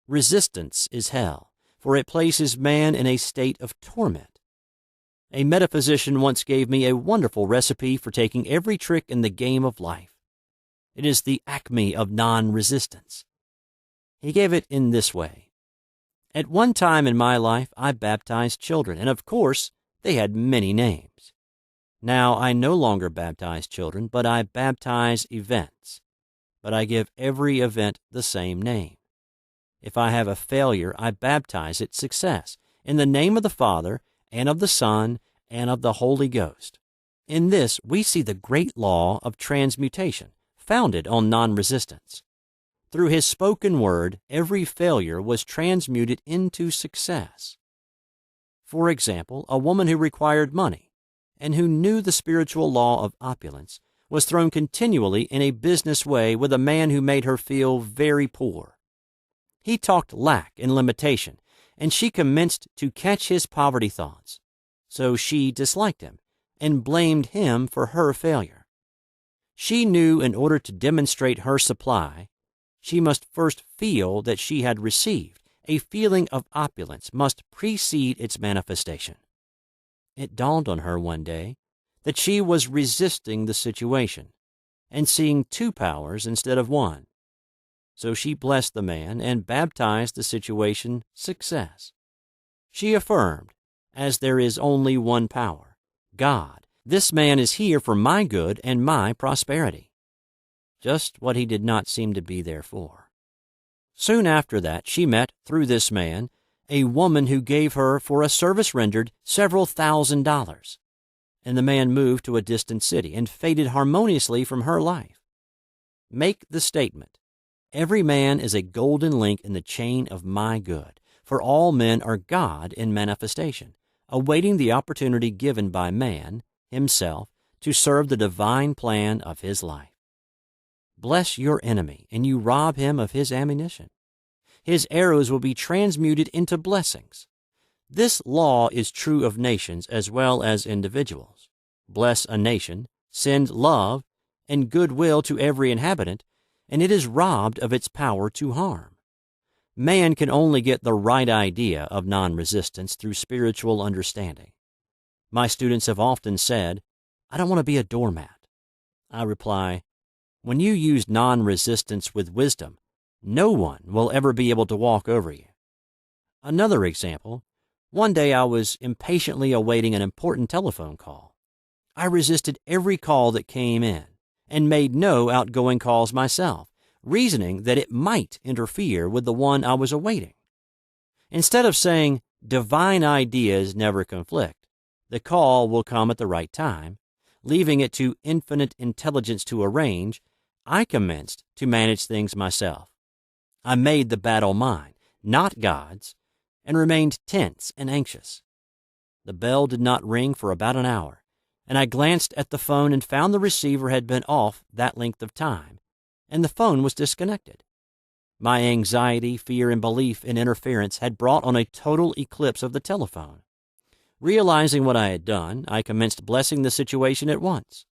Speaker 1: Resistance is hell, for it places man in a state of torment. A metaphysician once gave me a wonderful recipe for taking every trick in the game of life. It is the acme of non-resistance. He gave it in this way. At one time in my life, I baptized children, and of course, they had many names. Now I no longer baptize children, but I baptize events. But I give every event the same name. If I have a failure, I baptize it success, in the name of the Father, and of the Son, and of the Holy Ghost. In this, we see the great law of transmutation, founded on non-resistance. Through his spoken word, every failure was transmuted into success. For example, a woman who required money, and who knew the spiritual law of opulence, was thrown continually in a business way with a man who made her feel very poor. He talked lack and limitation, and she commenced to catch his poverty thoughts. So she disliked him and blamed him for her failure. She knew in order to demonstrate her supply, she must first feel that she had received. A feeling of opulence must precede its manifestation. It dawned on her one day that she was resisting the situation and seeing two powers instead of one. So she blessed the man and baptized the situation success. She affirmed, as there is only one power, God, this man is here for my good and my prosperity. Just what he did not seem to be there for. Soon after that, she met, through this man, a woman who gave her, for a service rendered, several $1,000s, and the man moved to a distant city and faded harmoniously from her life. Make the statement, "Every man is a golden link in the chain of my good, for all men are God in manifestation, awaiting the opportunity given by man, himself, to serve the divine plan of his life." Bless your enemy, and you rob him of his ammunition. His arrows will be transmuted into blessings. This law is true of nations as well as individuals. Bless a nation, send love and goodwill to every inhabitant, and it is robbed of its power to harm. Man can only get the right idea of non-resistance through spiritual understanding. My students have often said, "I don't want to be a doormat." I reply, when you use non-resistance with wisdom, no one will ever be able to walk over you. Another example, one day I was impatiently awaiting an important telephone call. I resisted every call that came in and made no outgoing calls myself, reasoning that it might interfere with the one I was awaiting. Instead of saying, "Divine ideas never conflict, the call will come at the right time," leaving it to infinite intelligence to arrange, I commenced to manage things myself. I made the battle mine, not God's, and remained tense and anxious. The bell did not ring for about an hour, and I glanced at the phone and found the receiver had been off that length of time, and the phone was disconnected. My anxiety, fear, and belief in interference had brought on a total eclipse of the telephone. Realizing what I had done, I commenced blessing the situation at once.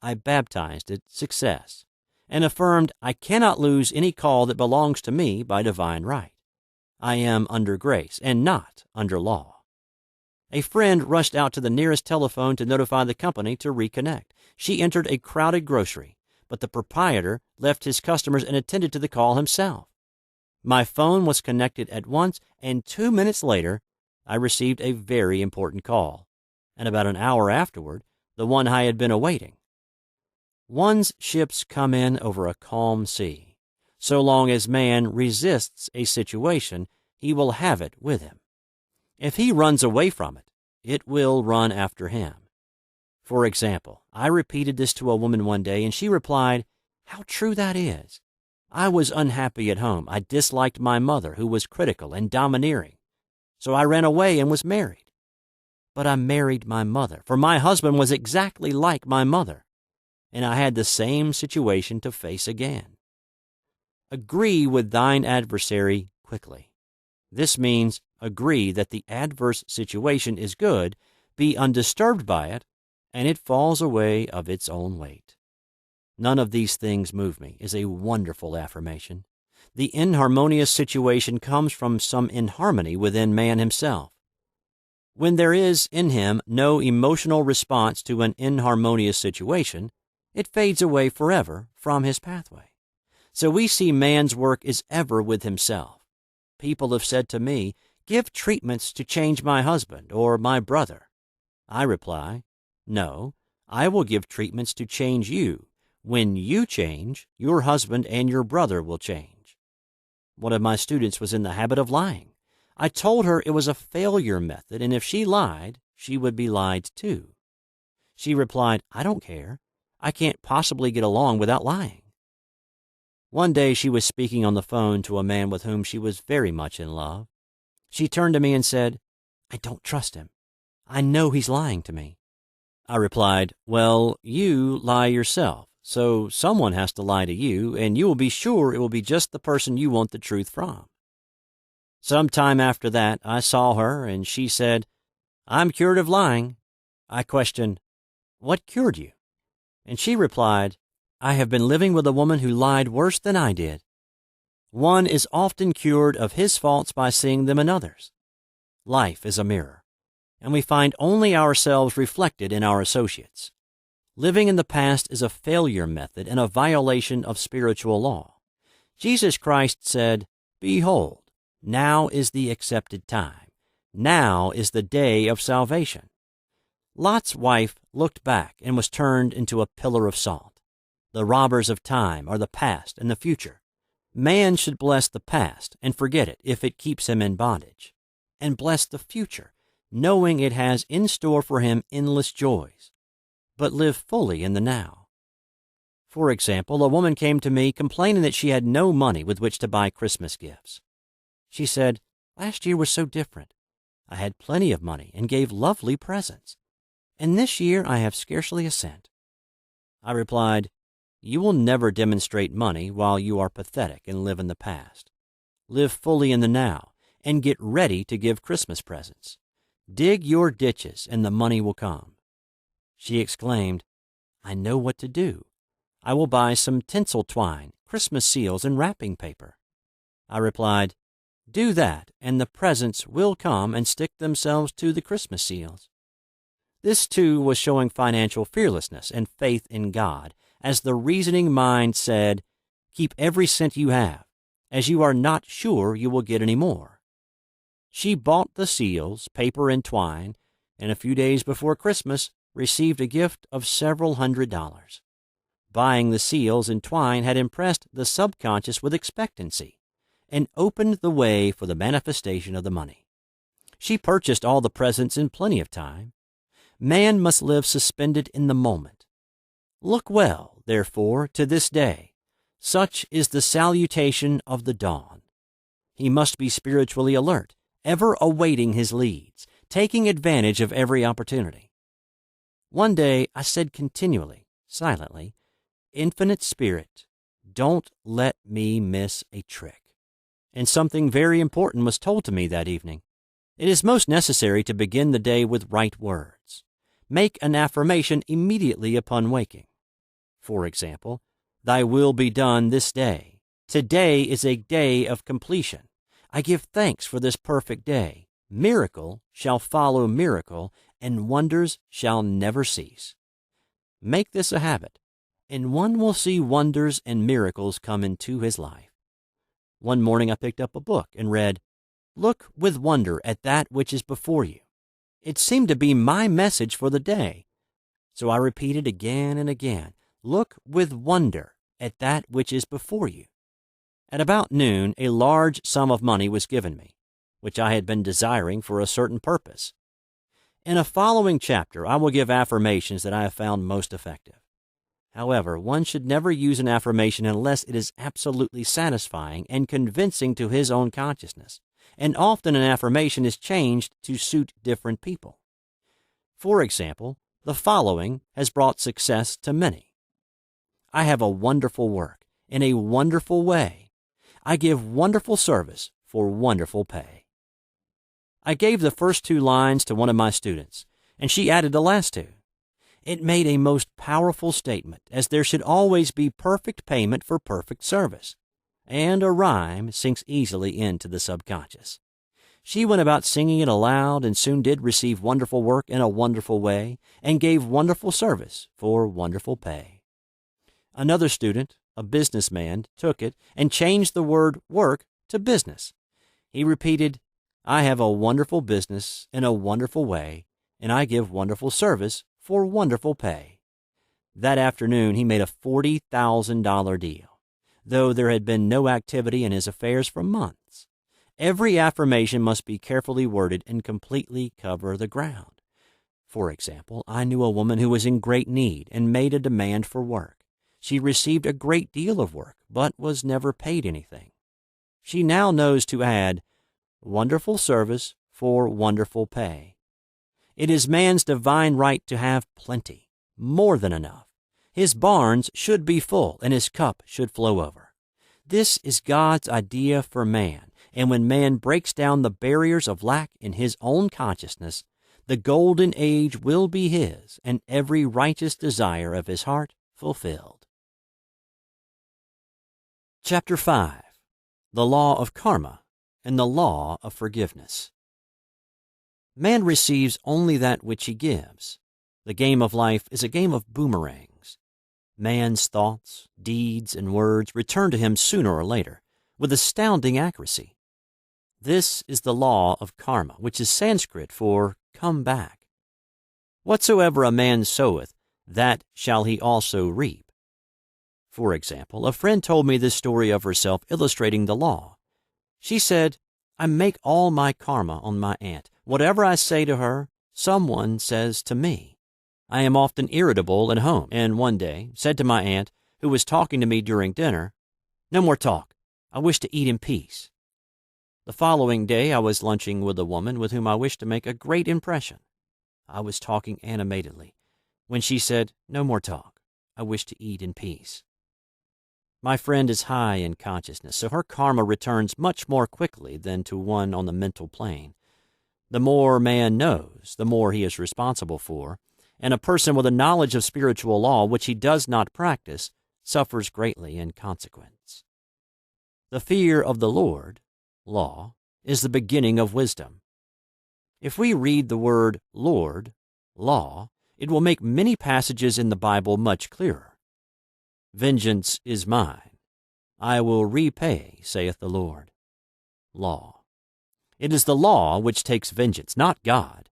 Speaker 1: I baptized it success and affirmed I cannot lose any call that belongs to me by divine right. I am under grace and not under law. A friend rushed out to the nearest telephone to notify the company to reconnect. She entered a crowded grocery, but the proprietor left his customers and attended to the call himself. My phone was connected at once, and 2 minutes later, I received a very important call, and about an hour afterward, the one I had been awaiting. One's ships come in over a calm sea. So long as man resists a situation, he will have it with him. If he runs away from it, it will run after him. For example, I repeated this to a woman one day, and she replied, "How true that is. I was unhappy at home. I disliked my mother, who was critical and domineering. So I ran away and was married. But I married my mother, for my husband was exactly like my mother, and I had the same situation to face again." Agree with thine adversary quickly. This means agree that the adverse situation is good, be undisturbed by it, and it falls away of its own weight. "None of these things move me" is a wonderful affirmation. The inharmonious situation comes from some inharmony within man himself. When there is in him no emotional response to an inharmonious situation, it fades away forever from his pathway. So we see man's work is ever with himself. People have said to me, "Give treatments to change my husband or my brother." I reply, "No, I will give treatments to change you. When you change, your husband and your brother will change." One of my students was in the habit of lying. I told her it was a failure method, and if she lied, she would be lied to. She replied, "I don't care. I can't possibly get along without lying." One day she was speaking on the phone to a man with whom she was very much in love. She turned to me and said, "I don't trust him. I know he's lying to me." I replied, "Well, you lie yourself, so someone has to lie to you, and you will be sure it will be just the person you want the truth from." Some time after that, I saw her, and she said, "I'm cured of lying." I questioned, "What cured you?" And she replied, "I have been living with a woman who lied worse than I did." One is often cured of his faults by seeing them in others. Life is a mirror, and we find only ourselves reflected in our associates. Living in the past is a failure method and a violation of spiritual law. Jesus Christ said, "Behold, now is the accepted time. Now is the day of salvation." Lot's wife looked back and was turned into a pillar of salt. The robbers of time are the past and the future. Man should bless the past and forget it if it keeps him in bondage, and bless the future, knowing it has in store for him endless joys, but live fully in the now. For example, a woman came to me complaining that she had no money with which to buy Christmas gifts. She said, "Last year was so different. I had plenty of money and gave lovely presents, and this year I have scarcely a cent." I replied, "You will never demonstrate money while you are pathetic and live in the past. Live fully in the now and get ready to give Christmas presents. Dig your ditches and the money will come." She exclaimed, "I know what to do. I will buy some tinsel twine, Christmas seals, and wrapping paper." I replied, "Do that, and the presents will come and stick themselves to the Christmas seals." This, too, was showing financial fearlessness and faith in God, as the reasoning mind said, "Keep every cent you have, as you are not sure you will get any more." She bought the seals, paper, and twine, and a few days before Christmas received a gift of several $100s. Buying the seals and twine had impressed the subconscious with expectancy and opened the way for the manifestation of the money. She purchased all the presents in plenty of time. Man must live suspended in the moment. Look well, therefore, to this day. Such is the salutation of the dawn. He must be spiritually alert, ever awaiting his leads, taking advantage of every opportunity. One day I said continually, silently, "Infinite Spirit, Don't let me miss a trick. And something very important was told to me that evening. It is most necessary to begin the day with right words. Make an affirmation immediately upon waking. For example, Thy will be done this day. Today is a day of completion. I give thanks for this perfect day. Miracle shall follow miracle, and wonders shall never cease. Make this a habit, and one will see wonders and miracles come into his life. One morning I picked up a book and read, "Look with wonder at that which is before you." It seemed to be my message for the day. So I repeated again and again, "Look with wonder at that which is before you." At about noon, a large sum of money was given me, which I had been desiring for a certain purpose. In a following chapter, I will give affirmations that I have found most effective. However, one should never use an affirmation unless it is absolutely satisfying and convincing to his own consciousness, and often an affirmation is changed to suit different people. For example, the following has brought success to many. I have a wonderful work in a wonderful way. I give wonderful service for wonderful pay. I gave the first two lines to one of my students, and she added the last two. It made a most powerful statement, as there should always be perfect payment for perfect service, and a rhyme sinks easily into the subconscious. She went about singing it aloud and soon did receive wonderful work in a wonderful way and gave wonderful service for wonderful pay. Another student, a businessman, took it and changed the word work to business. He repeated, "I have a wonderful business in a wonderful way, and I give wonderful service for wonderful pay." That afternoon he made a $40,000 deal, though there had been no activity in his affairs for months. Every affirmation must be carefully worded and completely cover the ground. For example, I knew a woman who was in great need and made a demand for work. She received a great deal of work, but was never paid anything. She now knows to add, "Wonderful service for wonderful pay." It is man's divine right to have plenty, more than enough. His barns should be full, and his cup should flow over. This is God's idea for man, and when man breaks down the barriers of lack in his own consciousness, the golden age will be his, and every righteous desire of his heart fulfilled. Chapter 5. The Law of Karma and the Law of Forgiveness. Man receives only that which he gives. The game of life is a game of boomerangs. Man's thoughts, deeds, and words return to him sooner or later, with astounding accuracy. This is the law of karma, which is Sanskrit for come back. Whatsoever a man soweth, that shall he also reap. For example, a friend told me this story of herself illustrating the law. She said, "I make all my karma on my aunt. Whatever I say to her, someone says to me. I am often irritable at home, and one day said to my aunt, who was talking to me during dinner, 'No more talk. I wish to eat in peace.' The following day I was lunching with a woman with whom I wished to make a great impression. I was talking animatedly, when she said, 'No more talk. I wish to eat in peace.' My friend is high in consciousness, so her karma returns much more quickly than to one on the mental plane. The more man knows, the more he is responsible for, and a person with a knowledge of spiritual law which he does not practice suffers greatly in consequence. The fear of the Lord, law, is the beginning of wisdom. If we read the word Lord, law, it will make many passages in the Bible much clearer. "Vengeance is mine. I will repay, saith the Lord." Law. It is the law which takes vengeance, not God.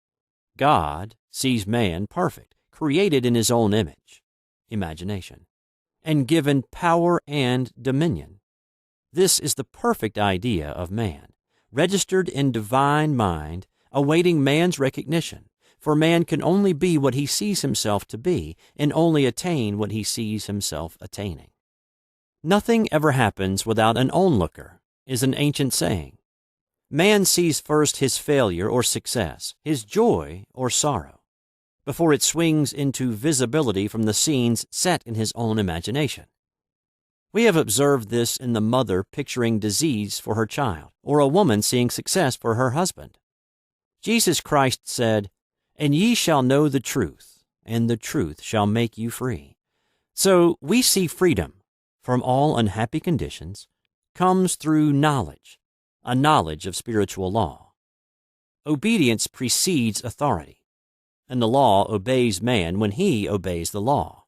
Speaker 1: God sees man perfect, created in his own image, imagination, and given power and dominion. This is the perfect idea of man, registered in divine mind, awaiting man's recognition. For man can only be what he sees himself to be, and only attain what he sees himself attaining. "Nothing ever happens without an onlooker," is an ancient saying. Man sees first his failure or success, his joy or sorrow, before it swings into visibility from the scenes set in his own imagination. We have observed this in the mother picturing disease for her child, or a woman seeing success for her husband. Jesus Christ said, "And ye shall know the truth, and the truth shall make you free." So we see freedom from all unhappy conditions comes through knowledge, a knowledge of spiritual law. Obedience precedes authority, and the law obeys man when he obeys the law.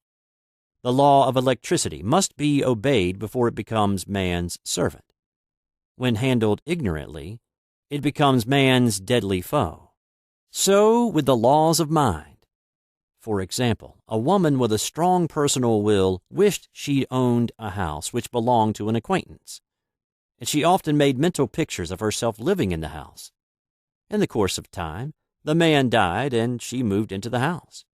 Speaker 1: The law of electricity must be obeyed before it becomes man's servant. When handled ignorantly, it becomes man's deadly foe. So with the laws of mind. For example, a woman with a strong personal will wished she owned a house which belonged to an acquaintance, and she often made mental pictures of herself living in the house. In the course of time, the man died and she moved into the house.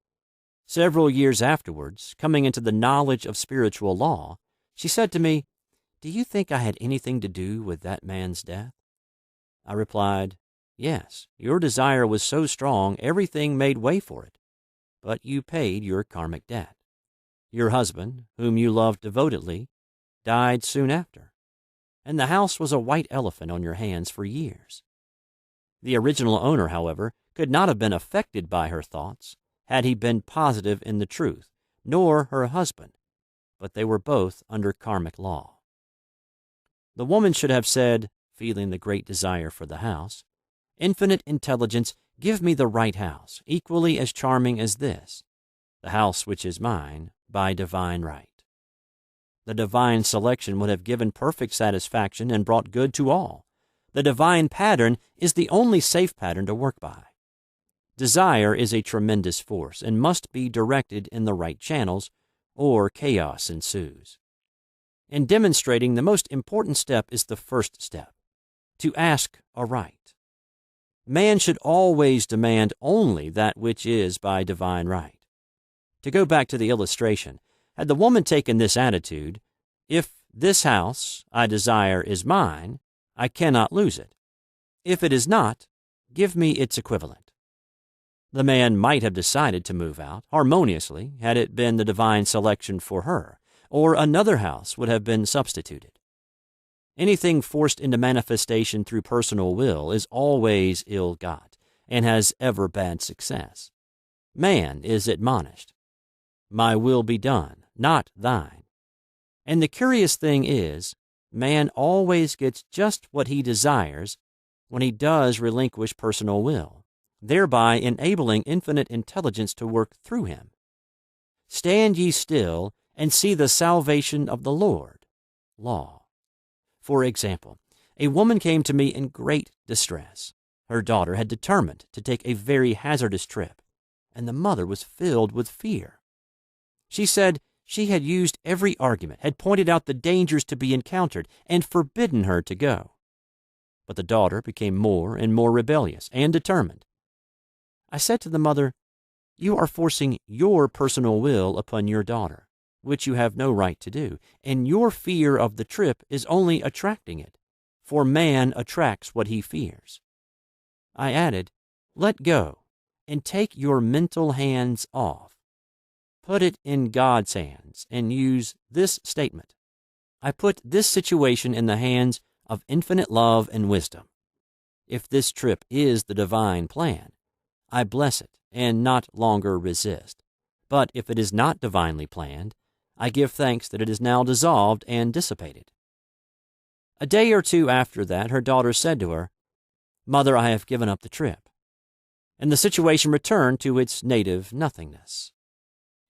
Speaker 1: Several years afterwards, coming into the knowledge of spiritual law, she said to me, "Do you think I had anything to do with that man's death?" I replied, "Yes, your desire was so strong everything made way for it, but you paid your karmic debt. Your husband, whom you loved devotedly, died soon after, and the house was a white elephant on your hands for years." The original owner, however, could not have been affected by her thoughts had he been positive in the truth, nor her husband, but they were both under karmic law. The woman should have said, feeling the great desire for the house, "Infinite intelligence, give me the right house, equally as charming as this, the house which is mine by divine right." The divine selection would have given perfect satisfaction and brought good to all. The divine pattern is the only safe pattern to work by. Desire is a tremendous force and must be directed in the right channels, or chaos ensues. In demonstrating, the most important step is the first step, to ask aright. Man should always demand only that which is by divine right. To go back to the illustration, had the woman taken this attitude, "If this house I desire is mine, I cannot lose it. If it is not, give me its equivalent." The man might have decided to move out harmoniously had it been the divine selection for her, or another house would have been substituted. Anything forced into manifestation through personal will is always ill-got and has ever bad success. Man is admonished, "My will be done, not thine." And the curious thing is, man always gets just what he desires when he does relinquish personal will, thereby enabling infinite intelligence to work through him. "Stand ye still and see the salvation of the Lord." Law. For example, a woman came to me in great distress. Her daughter had determined to take a very hazardous trip, and the mother was filled with fear. She said she had used every argument, had pointed out the dangers to be encountered, and forbidden her to go. But the daughter became more and more rebellious and determined. I said to the mother, "You are forcing your personal will upon your daughter, which you have no right to do, and your fear of the trip is only attracting it, for man attracts what he fears." I added, "Let go and take your mental hands off. Put it in God's hands and use this statement: I put this situation in the hands of infinite love and wisdom. If this trip is the divine plan, I bless it and not longer resist. But if it is not divinely planned, I give thanks that it is now dissolved and dissipated." A day or two after that, her daughter said to her, "Mother, I have given up the trip," and the situation returned to its native nothingness.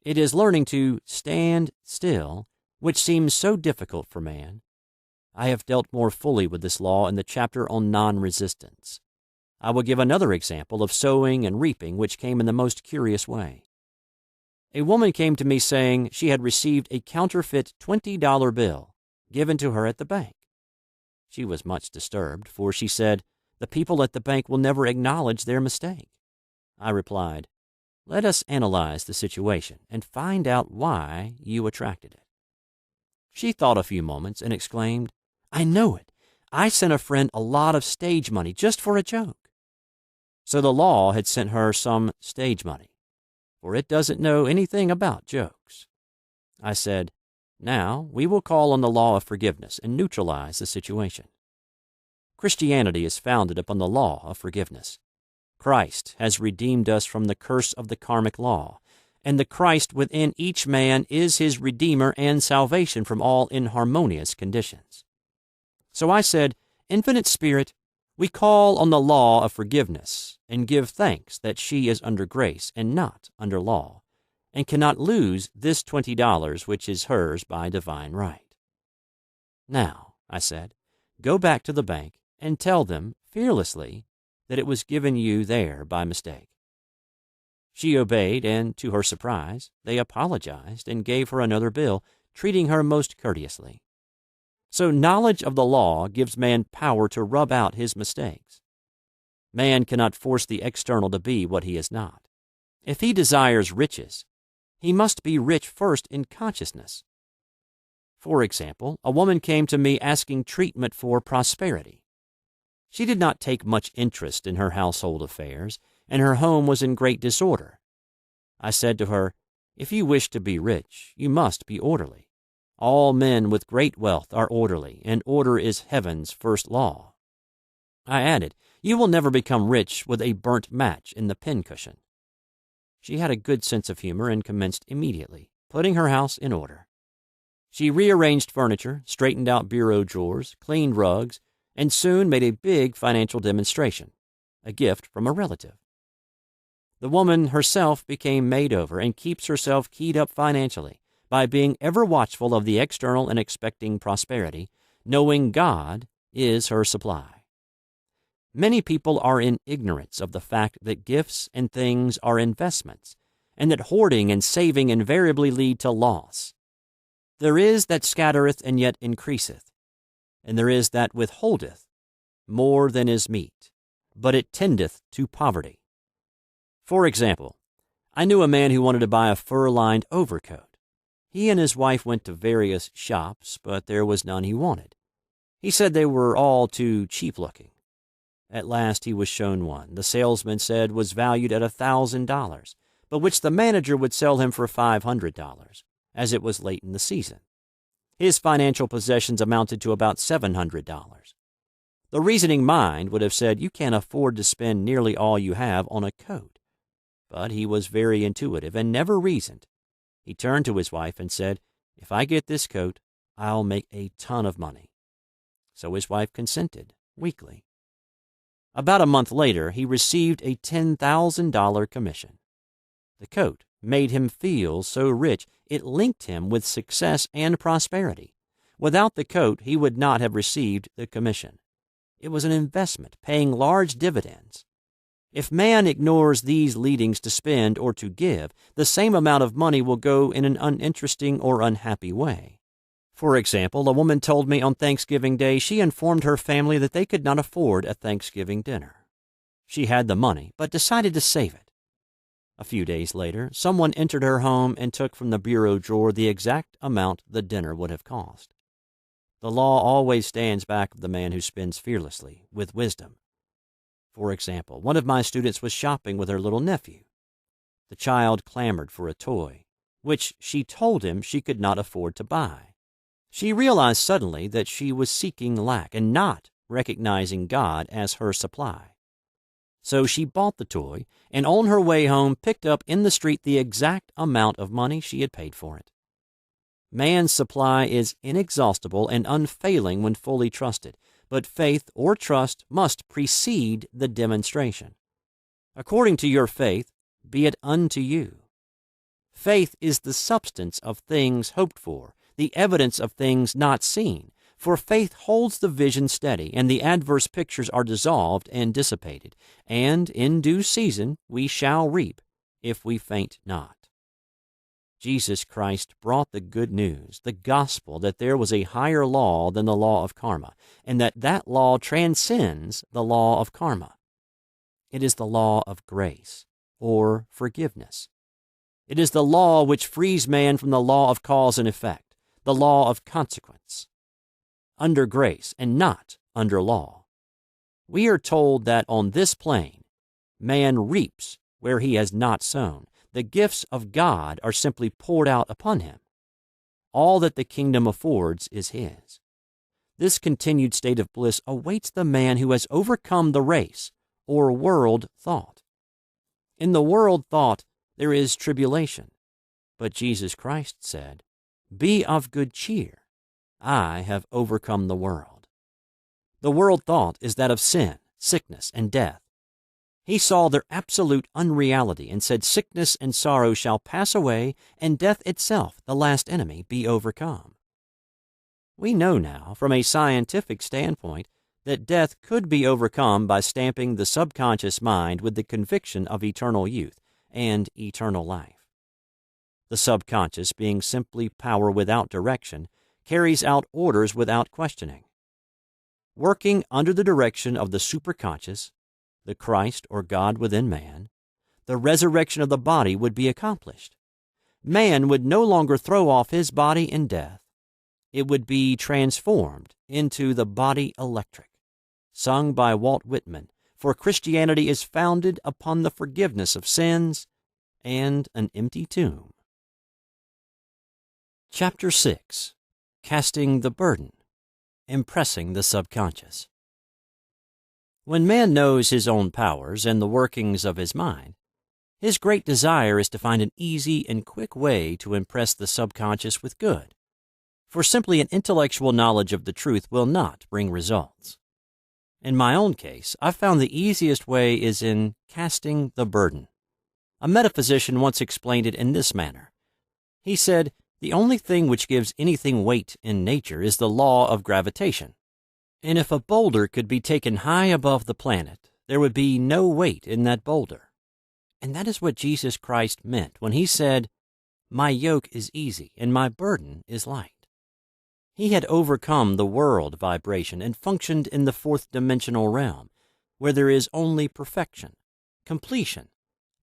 Speaker 1: It is learning to stand still, which seems so difficult for man. I have dealt more fully with this law in the chapter on non-resistance. I will give another example of sowing and reaping which came in the most curious way. A woman came to me saying she had received a counterfeit $20 bill given to her at the bank. She was much disturbed, for she said, "The people at the bank will never acknowledge their mistake." I replied, "Let us analyze the situation and find out why you attracted it." She thought a few moments and exclaimed, "I know it. I sent a friend a lot of stage money just for a joke." So the law had sent her some stage money, for it doesn't know anything about jokes. I said, Now, we will call on the law of forgiveness and neutralize the situation. Christianity is founded upon the law of forgiveness. Christ has redeemed us from the curse of the karmic law, and the Christ within each man is his Redeemer and salvation from all inharmonious conditions. So I said, Infinite Spirit, we call on the law of forgiveness and give thanks that she is under grace and not under law, and cannot lose this $20 which is hers by divine right. Now, I said, go back to the bank and tell them fearlessly that it was given you there by mistake. She obeyed, and to her surprise, they apologized and gave her another bill, treating her most courteously. So knowledge of the law gives man power to rub out his mistakes. Man cannot force the external to be what he is not. If he desires riches, he must be rich first in consciousness. For example, a woman came to me asking treatment for prosperity. She did not take much interest in her household affairs, and her home was in great disorder. I said to her, if you wish to be rich, you must be orderly. All men with great wealth are orderly, and order is heaven's first law. I added, you will never become rich with a burnt match in the pincushion. She had a good sense of humor and commenced immediately, putting her house in order. She rearranged furniture, straightened out bureau drawers, cleaned rugs, and soon made a big financial demonstration, a gift from a relative. The woman herself became made over and keeps herself keyed up financially by being ever watchful of the external and expecting prosperity, knowing God is her supply. Many people are in ignorance of the fact that gifts and things are investments, and that hoarding and saving invariably lead to loss. There is that scattereth and yet increaseth, and there is that withholdeth more than is meet, but it tendeth to poverty. For example, I knew a man who wanted to buy a fur-lined overcoat. He and his wife went to various shops, but there was none he wanted. He said they were all too cheap-looking. At last he was shown one the salesman said was valued at $1,000, but which the manager would sell him for $500, as it was late in the season. His financial possessions amounted to about $700. The reasoning mind would have said you can't afford to spend nearly all you have on a coat. But he was very intuitive and never reasoned. He turned to his wife and said, if I get this coat, I'll make a ton of money. So his wife consented, weakly. About a month later, he received a $10,000 commission. The coat made him feel so rich it linked him with success and prosperity. Without the coat, he would not have received the commission. It was an investment, paying large dividends. If man ignores these leadings to spend or to give, the same amount of money will go in an uninteresting or unhappy way. For example, a woman told me on Thanksgiving Day she informed her family that they could not afford a Thanksgiving dinner. She had the money, but decided to save it. A few days later, someone entered her home and took from the bureau drawer the exact amount the dinner would have cost. The law always stands back of the man who spends fearlessly, with wisdom. For example, one of my students was shopping with her little nephew. The child clamored for a toy, which she told him she could not afford to buy. She realized suddenly that she was seeking lack and not recognizing God as her supply. So she bought the toy and on her way home picked up in the street the exact amount of money she had paid for it. Man's supply is inexhaustible and unfailing when fully trusted, but faith or trust must precede the demonstration. According to your faith, be it unto you. Faith is the substance of things hoped for, the evidence of things not seen, for faith holds the vision steady, and the adverse pictures are dissolved and dissipated, and in due season we shall reap, if we faint not. Jesus Christ brought the good news, the gospel, that there was a higher law than the law of karma, and that law transcends the law of karma. It is the law of grace, or forgiveness. It is the law which frees man from the law of cause and effect, the law of consequence. Under grace and not under law. We are told that on this plane, man reaps where he has not sown. The gifts of God are simply poured out upon him. All that the kingdom affords is his. This continued state of bliss awaits the man who has overcome the race, or world thought. In the world thought there is tribulation, but Jesus Christ said, "Be of good cheer. I have overcome the world." The world thought is that of sin, sickness, and death. He saw their absolute unreality and said, "Sickness and sorrow shall pass away, and death itself, the last enemy, be overcome." We know now, from a scientific standpoint, that death could be overcome by stamping the subconscious mind with the conviction of eternal youth and eternal life. The subconscious, being simply power without direction, carries out orders without questioning. Working under the direction of the superconscious, the Christ or God within man, the resurrection of the body would be accomplished. Man would no longer throw off his body in death. It would be transformed into the body electric, sung by Walt Whitman, for Christianity is founded upon the forgiveness of sins and an empty tomb. Chapter 6. Casting the Burden, Impressing the Subconscious. When man knows his own powers and the workings of his mind, his great desire is to find an easy and quick way to impress the subconscious with good, for simply an intellectual knowledge of the truth will not bring results. In my own case, I've found the easiest way is in casting the burden. A metaphysician once explained it in this manner. He said, "The only thing which gives anything weight in nature is the law of gravitation. And if a boulder could be taken high above the planet, there would be no weight in that boulder." And that is what Jesus Christ meant when he said, "My yoke is easy and my burden is light." He had overcome the world vibration and functioned in the fourth-dimensional realm, where there is only perfection, completion,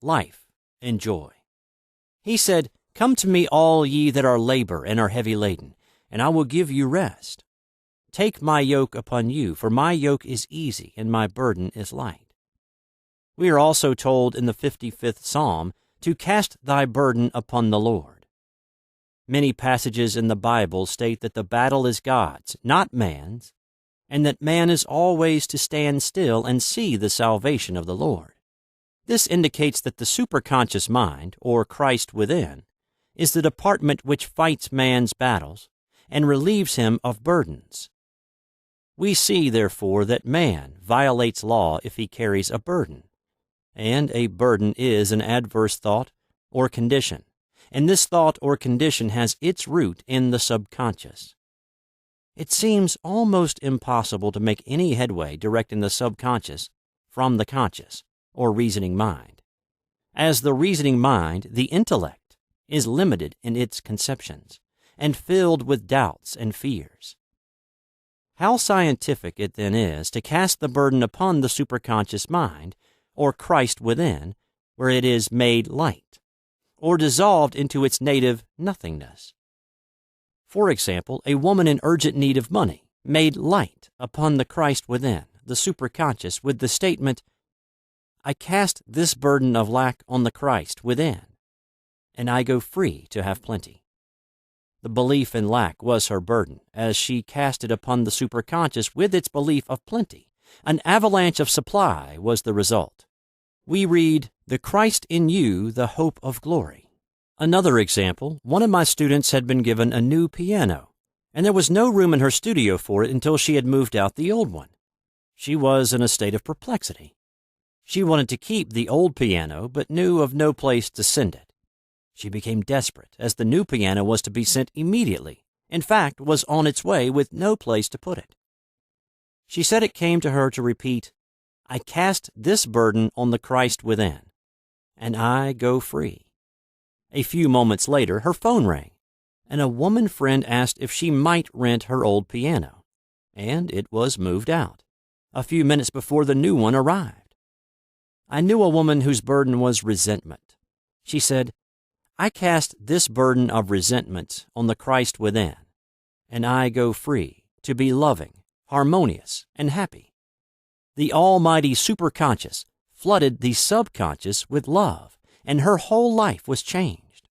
Speaker 1: life, and joy. He said, "Come to me, all ye that are labor and are heavy laden, and I will give you rest. Take my yoke upon you, for my yoke is easy and my burden is light." We are also told in the 55th Psalm to cast thy burden upon the Lord. Many passages in the Bible state that the battle is God's, not man's, and that man is always to stand still and see the salvation of the Lord. This indicates that the superconscious mind, or Christ within, is the department which fights man's battles and relieves him of burdens. We see, therefore, that man violates law if he carries a burden, and a burden is an adverse thought or condition, and this thought or condition has its root in the subconscious. It seems almost impossible to make any headway directing the subconscious from the conscious, or reasoning mind. As the reasoning mind, the intellect, is limited in its conceptions, and filled with doubts and fears. How scientific it then is to cast the burden upon the superconscious mind, or Christ within, where it is made light, or dissolved into its native nothingness. For example, a woman in urgent need of money, made light upon the Christ within, the superconscious, with the statement, "I cast this burden of lack on the Christ within, and I go free to have plenty." The belief in lack was her burden, as she cast it upon the superconscious with its belief of plenty. An avalanche of supply was the result. We read, "The Christ in you, the hope of glory." Another example, one of my students had been given a new piano, and there was no room in her studio for it until she had moved out the old one. She was in a state of perplexity. She wanted to keep the old piano, but knew of no place to send it. She became desperate, as the new piano was to be sent immediately, in fact, was on its way with no place to put it. She said it came to her to repeat, "I cast this burden on the Christ within, and I go free." A few moments later, her phone rang, and a woman friend asked if she might rent her old piano, and it was moved out, a few minutes before the new one arrived. I knew a woman whose burden was resentment. She said, "I cast this burden of resentment on the Christ within, and I go free to be loving, harmonious, and happy." The almighty superconscious flooded the subconscious with love, and her whole life was changed.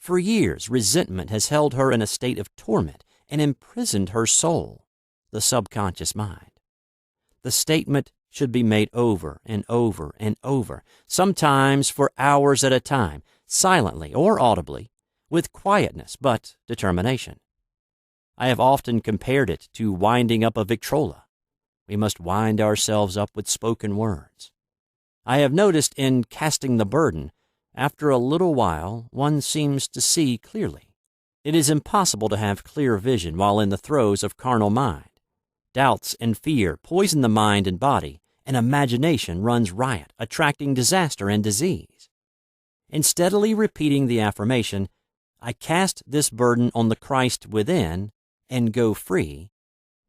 Speaker 1: For years, resentment has held her in a state of torment and imprisoned her soul, the subconscious mind. The statement should be made over and over and over, sometimes for hours at a time, silently or audibly, with quietness but determination. I have often compared it to winding up a Victrola. We must wind ourselves up with spoken words. I have noticed in casting the burden, after a little while one seems to see clearly. It is impossible to have clear vision while in the throes of carnal mind. Doubts and fear poison the mind and body, and imagination runs riot, attracting disaster and disease. In steadily repeating the affirmation, "I cast this burden on the Christ within and go free,"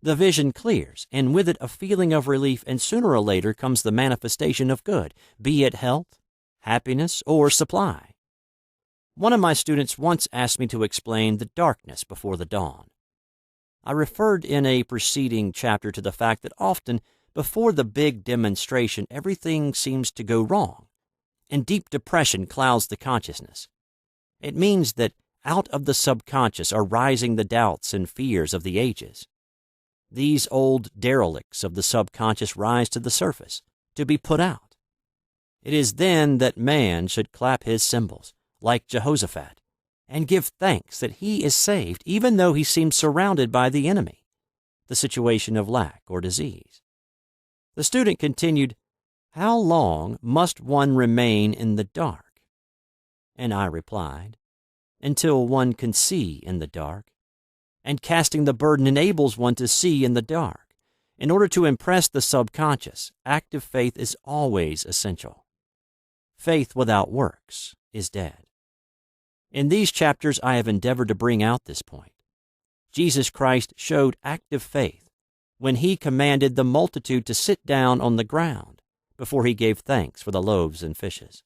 Speaker 1: the vision clears, and with it a feeling of relief, and sooner or later comes the manifestation of good, be it health, happiness, or supply. One of my students once asked me to explain the darkness before the dawn. I referred in a preceding chapter to the fact that often before the big demonstration everything seems to go wrong, and deep depression clouds the consciousness. It means that out of the subconscious are rising the doubts and fears of the ages. These old derelicts of the subconscious rise to the surface, to be put out. It is then that man should clap his cymbals, like Jehoshaphat, and give thanks that he is saved even though he seems surrounded by the enemy, the situation of lack or disease. The student continued, "How long must one remain in the dark?" And I replied, "Until one can see in the dark." And casting the burden enables one to see in the dark. In order to impress the subconscious, active faith is always essential. Faith without works is dead. In these chapters, I have endeavored to bring out this point. Jesus Christ showed active faith when he commanded the multitude to sit down on the ground before he gave thanks for the loaves and fishes.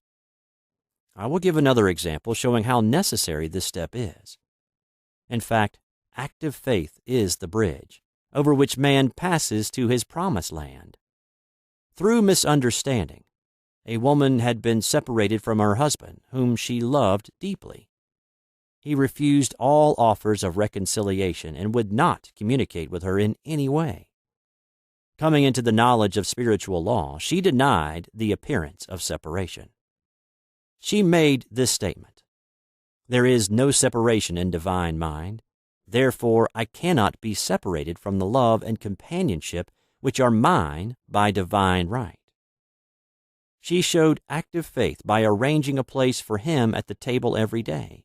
Speaker 1: I will give another example showing how necessary this step is. In fact, active faith is the bridge over which man passes to his promised land. Through misunderstanding, a woman had been separated from her husband, whom she loved deeply. He refused all offers of reconciliation and would not communicate with her in any way. Coming into the knowledge of spiritual law, she denied the appearance of separation. She made this statement: "There is no separation in divine mind. Therefore, I cannot be separated from the love and companionship which are mine by divine right." She showed active faith by arranging a place for him at the table every day,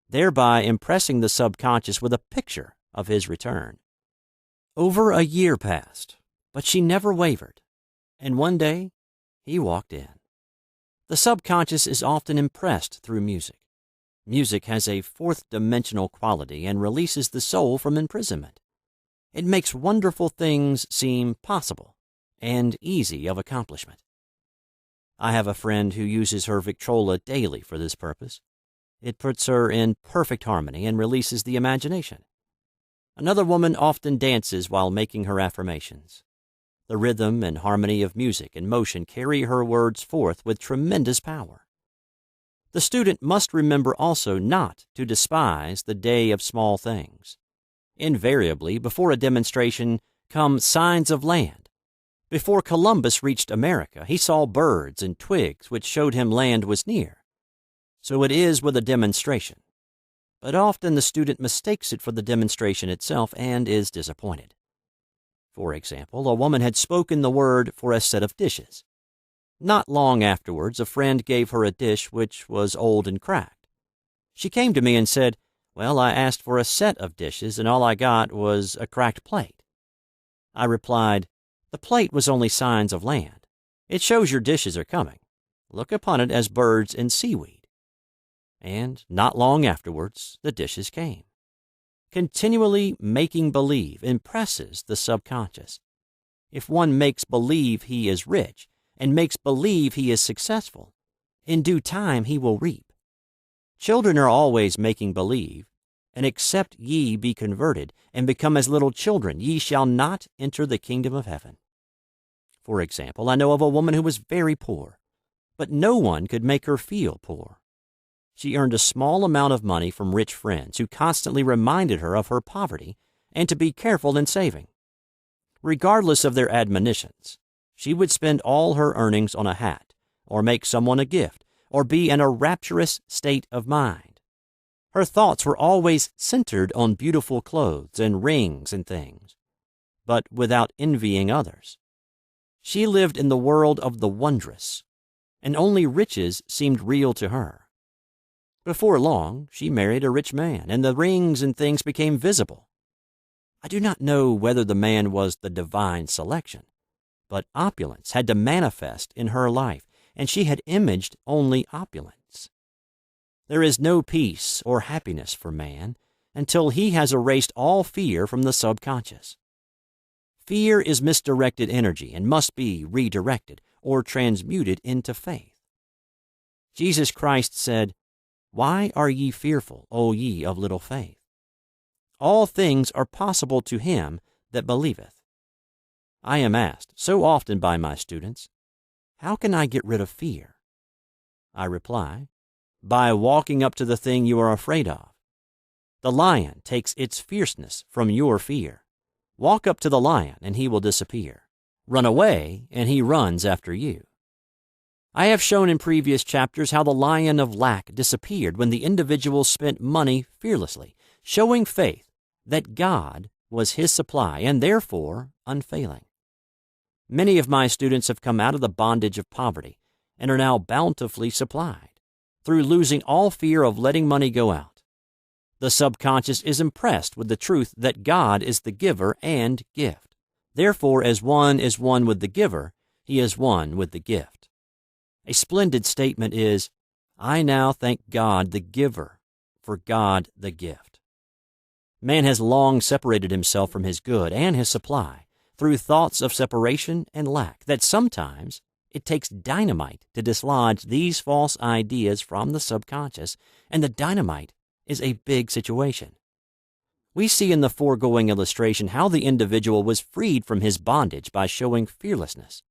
Speaker 1: thereby impressing the subconscious with a picture of his return. Over a year passed, but she never wavered, and one day he walked in. The subconscious is often impressed through music. Music has a fourth-dimensional quality and releases the soul from imprisonment. It makes wonderful things seem possible and easy of accomplishment. I have a friend who uses her Victrola daily for this purpose. It puts her in perfect harmony and releases the imagination. Another woman often dances while making her affirmations. The rhythm and harmony of music and motion carry her words forth with tremendous power. The student must remember also not to despise the day of small things. Invariably, before a demonstration come signs of land. Before Columbus reached America, he saw birds and twigs which showed him land was near. So it is with a demonstration. But often the student mistakes it for the demonstration itself and is disappointed. For example, a woman had spoken the word for a set of dishes. Not long afterwards, a friend gave her a dish which was old and cracked. She came to me and said, "Well, I asked for a set of dishes, and all I got was a cracked plate." I replied, "The plate was only signs of land. It shows your dishes are coming. Look upon it as birds and seaweed." And not long afterwards, the dishes came. Continually making believe impresses the subconscious. If one makes believe he is rich and makes believe he is successful, in due time he will reap. Children are always making believe, and except ye be converted and become as little children, ye shall not enter the kingdom of heaven. For example, I know of a woman who was very poor, but no one could make her feel poor. She earned a small amount of money from rich friends who constantly reminded her of her poverty and to be careful in saving. Regardless of their admonitions, she would spend all her earnings on a hat, or make someone a gift, or be in a rapturous state of mind. Her thoughts were always centered on beautiful clothes and rings and things, but without envying others. She lived in the world of the wondrous, and only riches seemed real to her. Before long, she married a rich man, and the rings and things became visible. I do not know whether the man was the divine selection, but opulence had to manifest in her life, and she had imaged only opulence. There is no peace or happiness for man until he has erased all fear from the subconscious. Fear is misdirected energy and must be redirected or transmuted into faith. Jesus Christ said, "Why are ye fearful, O ye of little faith? All things are possible to him that believeth." I am asked so often by my students, "How can I get rid of fear?" I reply, by walking up to the thing you are afraid of. The lion takes its fierceness from your fear. Walk up to the lion and he will disappear. Run away and he runs after you. I have shown in previous chapters how the lion of lack disappeared when the individual spent money fearlessly, showing faith that God was his supply and therefore unfailing. Many of my students have come out of the bondage of poverty and are now bountifully supplied through losing all fear of letting money go out. The subconscious is impressed with the truth that God is the giver and gift. Therefore, as one is one with the giver, he is one with the gift. A splendid statement is, "I now thank God the giver for God the gift." Man has long separated himself from his good and his supply through thoughts of separation and lack that sometimes it takes dynamite to dislodge these false ideas from the subconscious, and the dynamite is a big situation. We see in the foregoing illustration how the individual was freed from his bondage by showing fearlessness.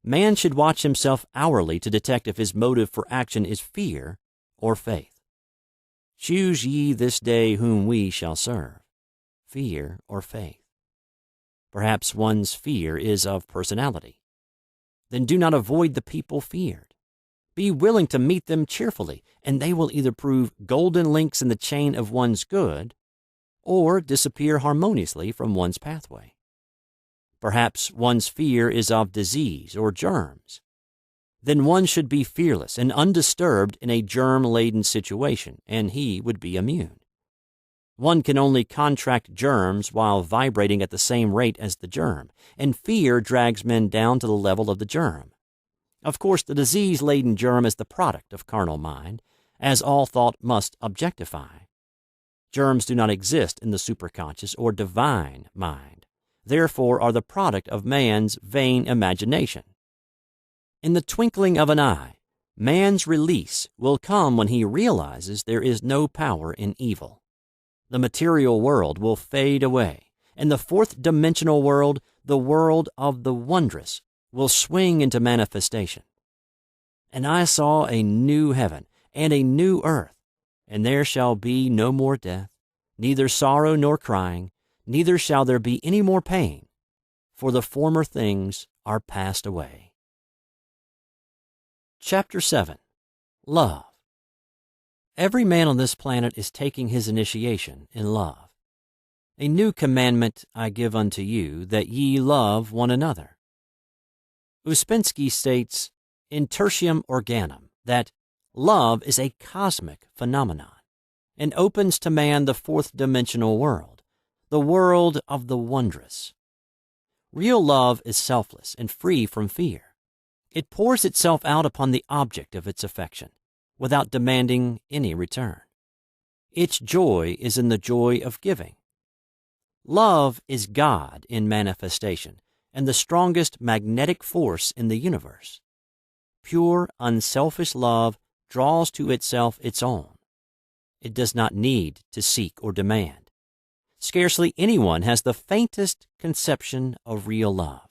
Speaker 1: Man should watch himself hourly to detect if his motive for action is fear or faith. Choose ye this day whom we shall serve, fear or faith. Perhaps one's fear is of personality. Then do not avoid the people feared. Be willing to meet them cheerfully, and they will either prove golden links in the chain of one's good or disappear harmoniously from one's pathway. Perhaps one's fear is of disease or germs. Then one should be fearless and undisturbed in a germ-laden situation, and he would be immune. One can only contract germs while vibrating at the same rate as the germ, and fear drags men down to the level of the germ. Of course, the disease-laden germ is the product of carnal mind, as all thought must objectify. Germs do not exist in the superconscious or divine mind, therefore are the product of man's vain imagination. In the twinkling of an eye, man's release will come when he realizes there is no power in evil. The material world will fade away, and the fourth-dimensional world, the world of the wondrous, will swing into manifestation. And I saw a new heaven and a new earth, and there shall be no more death, neither sorrow nor crying, neither shall there be any more pain, for the former things are passed away. Chapter 7. Love. Every man on this planet is taking his initiation in love. A new commandment I give unto you, that ye love one another. Uspensky states, in Tertium Organum, that love is a cosmic phenomenon and opens to man the fourth-dimensional world, the world of the wondrous. Real love is selfless and free from fear. It pours itself out upon the object of its affection, without demanding any return. Its joy is in the joy of giving. Love is God in manifestation, and the strongest magnetic force in the universe. Pure, unselfish love draws to itself its own. It does not need to seek or demand. Scarcely anyone has the faintest conception of real love.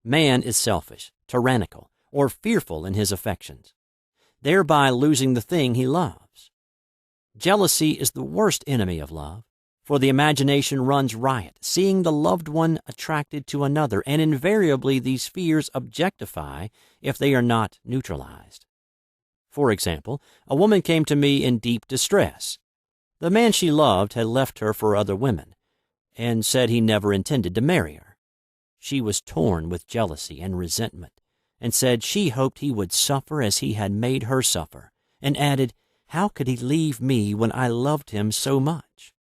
Speaker 1: Man is selfish, tyrannical, or fearful in his affections. thereby losing the thing he loves. Jealousy is the worst enemy of love, for the imagination runs riot, seeing the loved one attracted to another, and invariably these fears objectify if they are not neutralized. For example, a woman came to me in deep distress. The man she loved had left her for other women, and said he never intended to marry her. She was torn with jealousy and resentment, and said she hoped he would suffer as he had made her suffer, and added, "How could he leave me when I loved him so much?"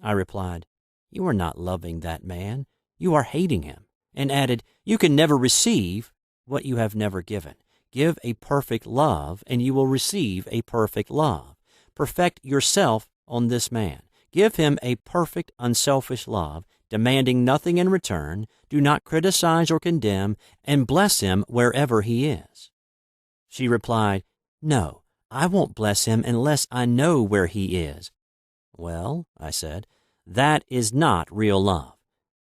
Speaker 1: I replied, "You are not loving that man, you are hating him," and added, "You can never receive what you have never given. Give a perfect love, and you will receive a perfect love. Perfect yourself on this man. Give him a perfect, unselfish love, demanding nothing in return. Do not criticize or condemn, and bless him wherever he is." She replied, "No, I won't bless him unless I know where he is." "Well," I said, "that is not real love.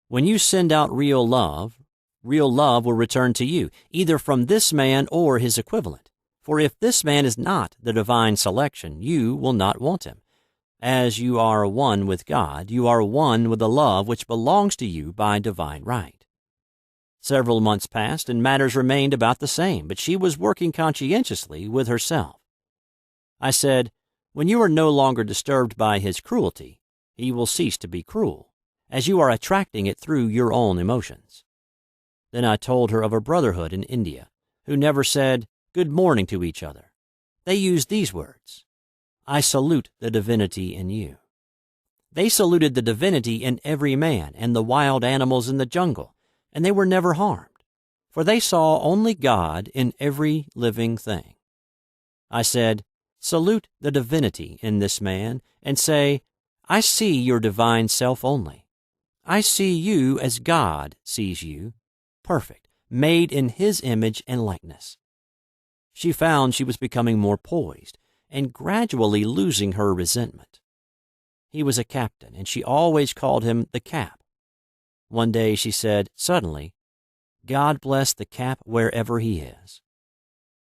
Speaker 1: When you send out real love will return to you, either from this man or his equivalent. For if this man is not the divine selection, you will not want him. As you are one with God, you are one with the love which belongs to you by divine right." Several months passed, and matters remained about the same, but she was working conscientiously with herself. I said, "When you are no longer disturbed by his cruelty, he will cease to be cruel, as you are attracting it through your own emotions." Then I told her of a brotherhood in India, who never said good morning to each other. They used these words, "I salute the divinity in you." They saluted the divinity in every man and the wild animals in the jungle, and they were never harmed, for they saw only God in every living thing. I said, "Salute the divinity in this man, and say, I see your divine self only. I see you as God sees you, perfect, made in his image and likeness." She found she was becoming more poised and gradually losing her resentment. He was a captain, and she always called him the Cap. One day she said, suddenly, "God bless the Cap wherever he is."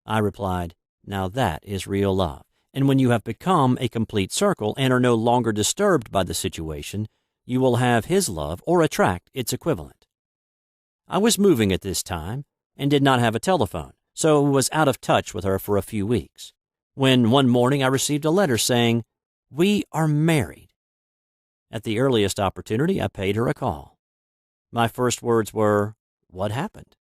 Speaker 1: I replied, "Now that is real love, and when you have become a complete circle and are no longer disturbed by the situation, you will have his love or attract its equivalent." I was moving at this time and did not have a telephone, so was out of touch with her for a few weeks, when one morning I received a letter saying, "We are married." At the earliest opportunity, I paid her a call. My first words were, "What happened?"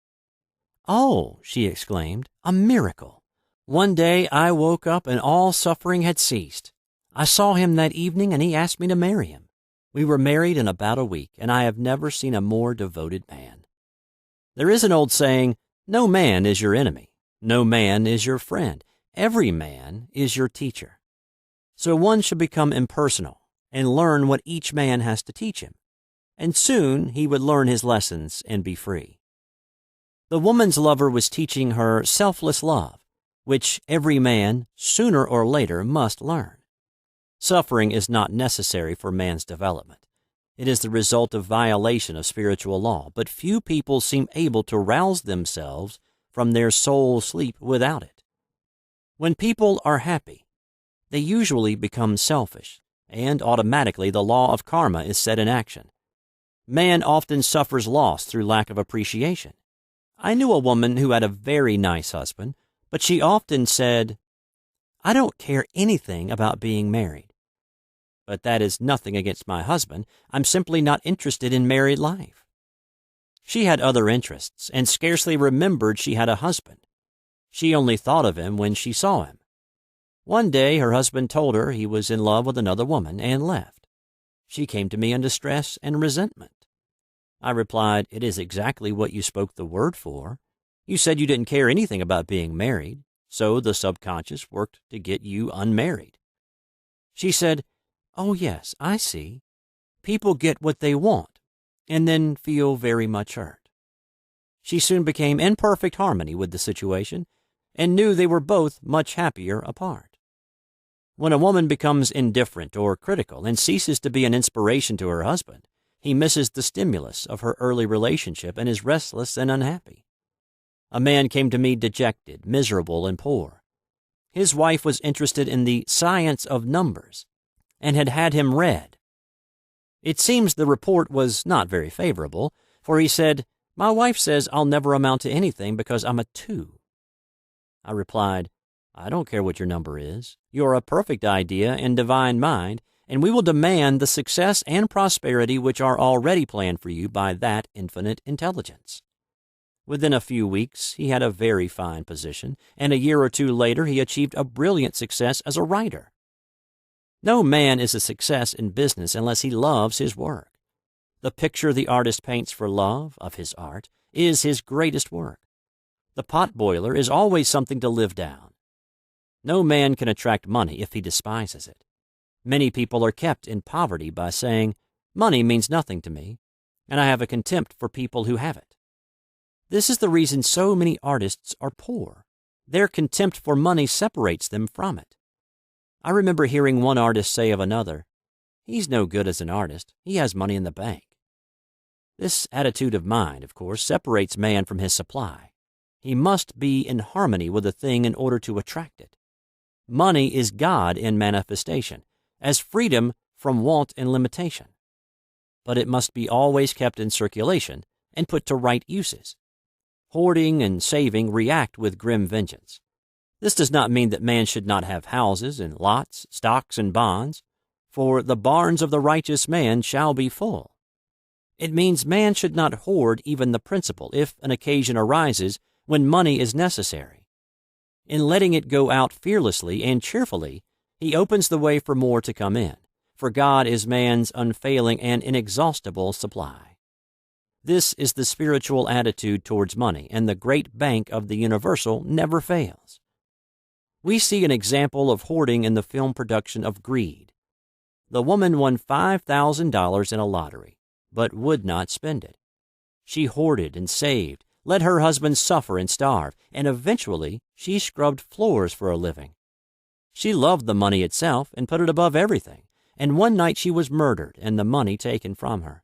Speaker 1: "Oh," she exclaimed, "a miracle. One day I woke up and all suffering had ceased. I saw him that evening and he asked me to marry him. We were married in about a week, and I have never seen a more devoted man." There is an old saying, "No man is your enemy. No man is your friend. Every man is your teacher." So one should become impersonal and learn what each man has to teach him, and soon he would learn his lessons and be free. The woman's lover was teaching her selfless love, which every man, sooner or later, must learn. Suffering is not necessary for man's development. It is the result of violation of spiritual law, but few people seem able to rouse themselves from their soul sleep without it. When people are happy, they usually become selfish, and automatically the law of karma is set in action. Man often suffers loss through lack of appreciation. I knew a woman who had a very nice husband, but she often said, "I don't care anything about being married. But that is nothing against my husband. I'm simply not interested in married life." She had other interests and scarcely remembered she had a husband. She only thought of him when she saw him. One day her husband told her he was in love with another woman and left. She came to me in distress and resentment. I replied, "It is exactly what you spoke the word for. You said you didn't care anything about being married, so the subconscious worked to get you unmarried." She said, "Oh yes, I see. People get what they want and then feel very much hurt." She soon became in perfect harmony with the situation and knew they were both much happier apart. When a woman becomes indifferent or critical and ceases to be an inspiration to her husband, he misses the stimulus of her early relationship and is restless and unhappy. A man came to me dejected, miserable, and poor. his wife was interested in the science of numbers and had had him read. It seems the report was not very favorable, for he said, "My wife says I'll never amount to anything because I'm a 2. I replied, "I don't care what your number is. You're a perfect idea and divine mind, and we will demand the success and prosperity which are already planned for you by that infinite intelligence." Within a few weeks, he had a very fine position, and a year or two later he achieved a brilliant success as a writer. No man is a success in business unless he loves his work. The picture the artist paints for love of his art is his greatest work. The pot boiler is always something to live down. No man can attract money if he despises it. Many people are kept in poverty by saying, "Money means nothing to me, and I have a contempt for people who have it." This is the reason so many artists are poor. Their contempt for money separates them from it. I remember hearing one artist say of another, "He's no good as an artist. He has money in the bank." This attitude of mind, of course, separates man from his supply. He must be in harmony with a thing in order to attract it. Money is God in manifestation, as freedom from want and limitation. But it must be always kept in circulation and put to right uses. Hoarding and saving react with grim vengeance. This does not mean that man should not have houses and lots, stocks and bonds, for the barns of the righteous man shall be full. It means man should not hoard even the principal if an occasion arises when money is necessary. In letting it go out fearlessly and cheerfully, he opens the way for more to come in, for God is man's unfailing and inexhaustible supply. This is the spiritual attitude towards money, and the great bank of the universal never fails. We see an example of hoarding in the film production of Greed. The woman won $5,000 in a lottery, but would not spend it. She hoarded and saved, let her husband suffer and starve, and eventually she scrubbed floors for a living. She loved the money itself and put it above everything, and one night she was murdered and the money taken from her.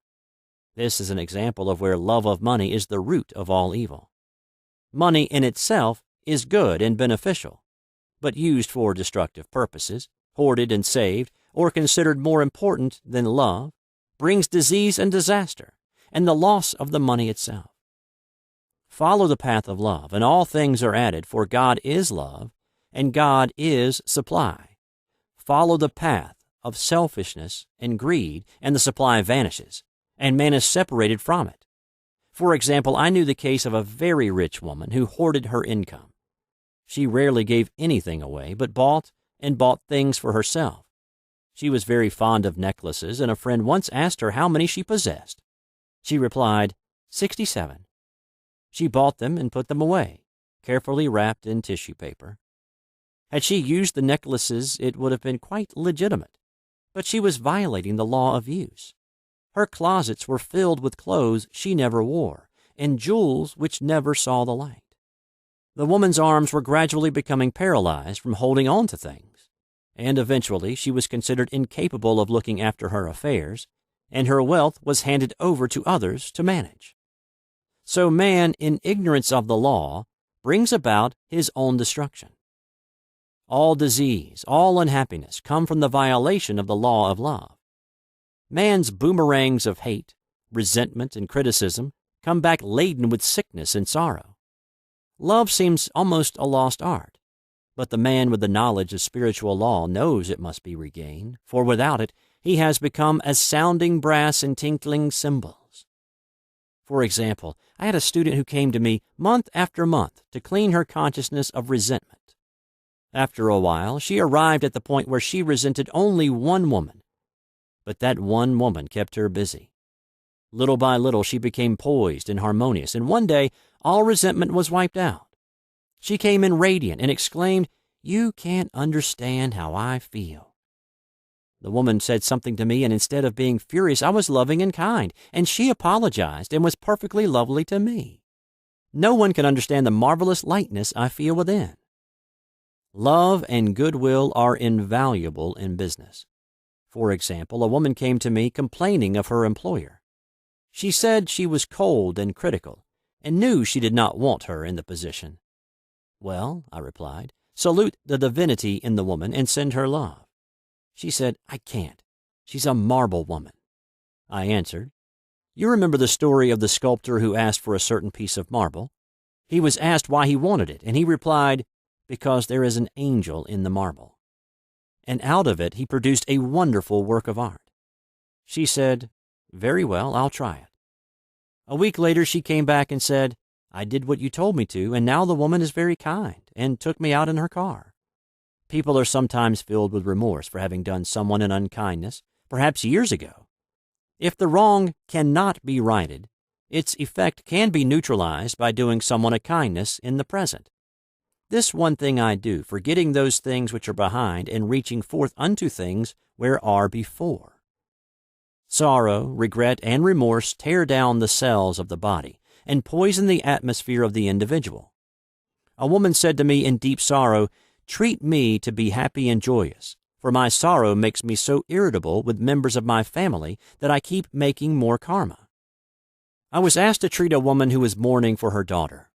Speaker 1: This is an example of where love of money is the root of all evil. Money in itself is good and beneficial, but used for destructive purposes, hoarded and saved, or considered more important than love, brings disease and disaster, and the loss of the money itself. Follow the path of love, and all things are added, for God is love, and God is supply. Follow the path of selfishness and greed, and the supply vanishes, and man is separated from it. For example, I knew the case of a very rich woman who hoarded her income. She rarely gave anything away, but bought things for herself. She was very fond of necklaces, and a friend once asked her how many she possessed. She replied, 67. She bought them and put them away, carefully wrapped in tissue paper. Had she used the necklaces, it would have been quite legitimate, but she was violating the law of use. Her closets were filled with clothes she never wore, and jewels which never saw the light. The woman's arms were gradually becoming paralyzed from holding on to things, and eventually she was considered incapable of looking after her affairs, and her wealth was handed over to others to manage. So man, in ignorance of the law, brings about his own destruction. All disease, all unhappiness come from the violation of the law of love. Man's boomerangs of hate, resentment, and criticism come back laden with sickness and sorrow. Love seems almost a lost art, but the man with the knowledge of spiritual law knows it must be regained, for without it he has become as sounding brass and tinkling cymbals. For example, I had a student who came to me month after month to clean her consciousness of resentment. After a while, she arrived at the point where she resented only one woman, but that one woman kept her busy. Little by little, she became poised and harmonious, and one day, all resentment was wiped out. She came in radiant and exclaimed, "You can't understand how I feel." The woman said something to me, and instead of being furious, I was loving and kind, and she apologized and was perfectly lovely to me. No one can understand the marvelous lightness I feel within. Love and goodwill are invaluable in business. For example, a woman came to me complaining of her employer. She said she was cold and critical, and knew she did not want her in the position. "Well," I replied, Salute the divinity in the woman and send her love." She said, "I can't. She's a marble woman." I answered, "You remember the story of the sculptor who asked for a certain piece of marble? He was asked why he wanted it, and he replied, 'Because there is an angel in the marble.' And out of it he produced a wonderful work of art." She said, "Very well, I'll try it." A week later she came back and said, "I did what you told me to, and now the woman is very kind and took me out in her car." People are sometimes filled with remorse for having done someone an unkindness, perhaps years ago. If the wrong cannot be righted, its effect can be neutralized by doing someone a kindness in the present. "This one thing I do, forgetting those things which are behind and reaching forth unto things where are before." Sorrow, regret, and remorse tear down the cells of the body and poison the atmosphere of the individual. A woman said to me in deep sorrow, "Treat me to be happy and joyous, for my sorrow makes me so irritable with members of my family that I keep making more karma." I was asked to treat a woman who was mourning for her daughter.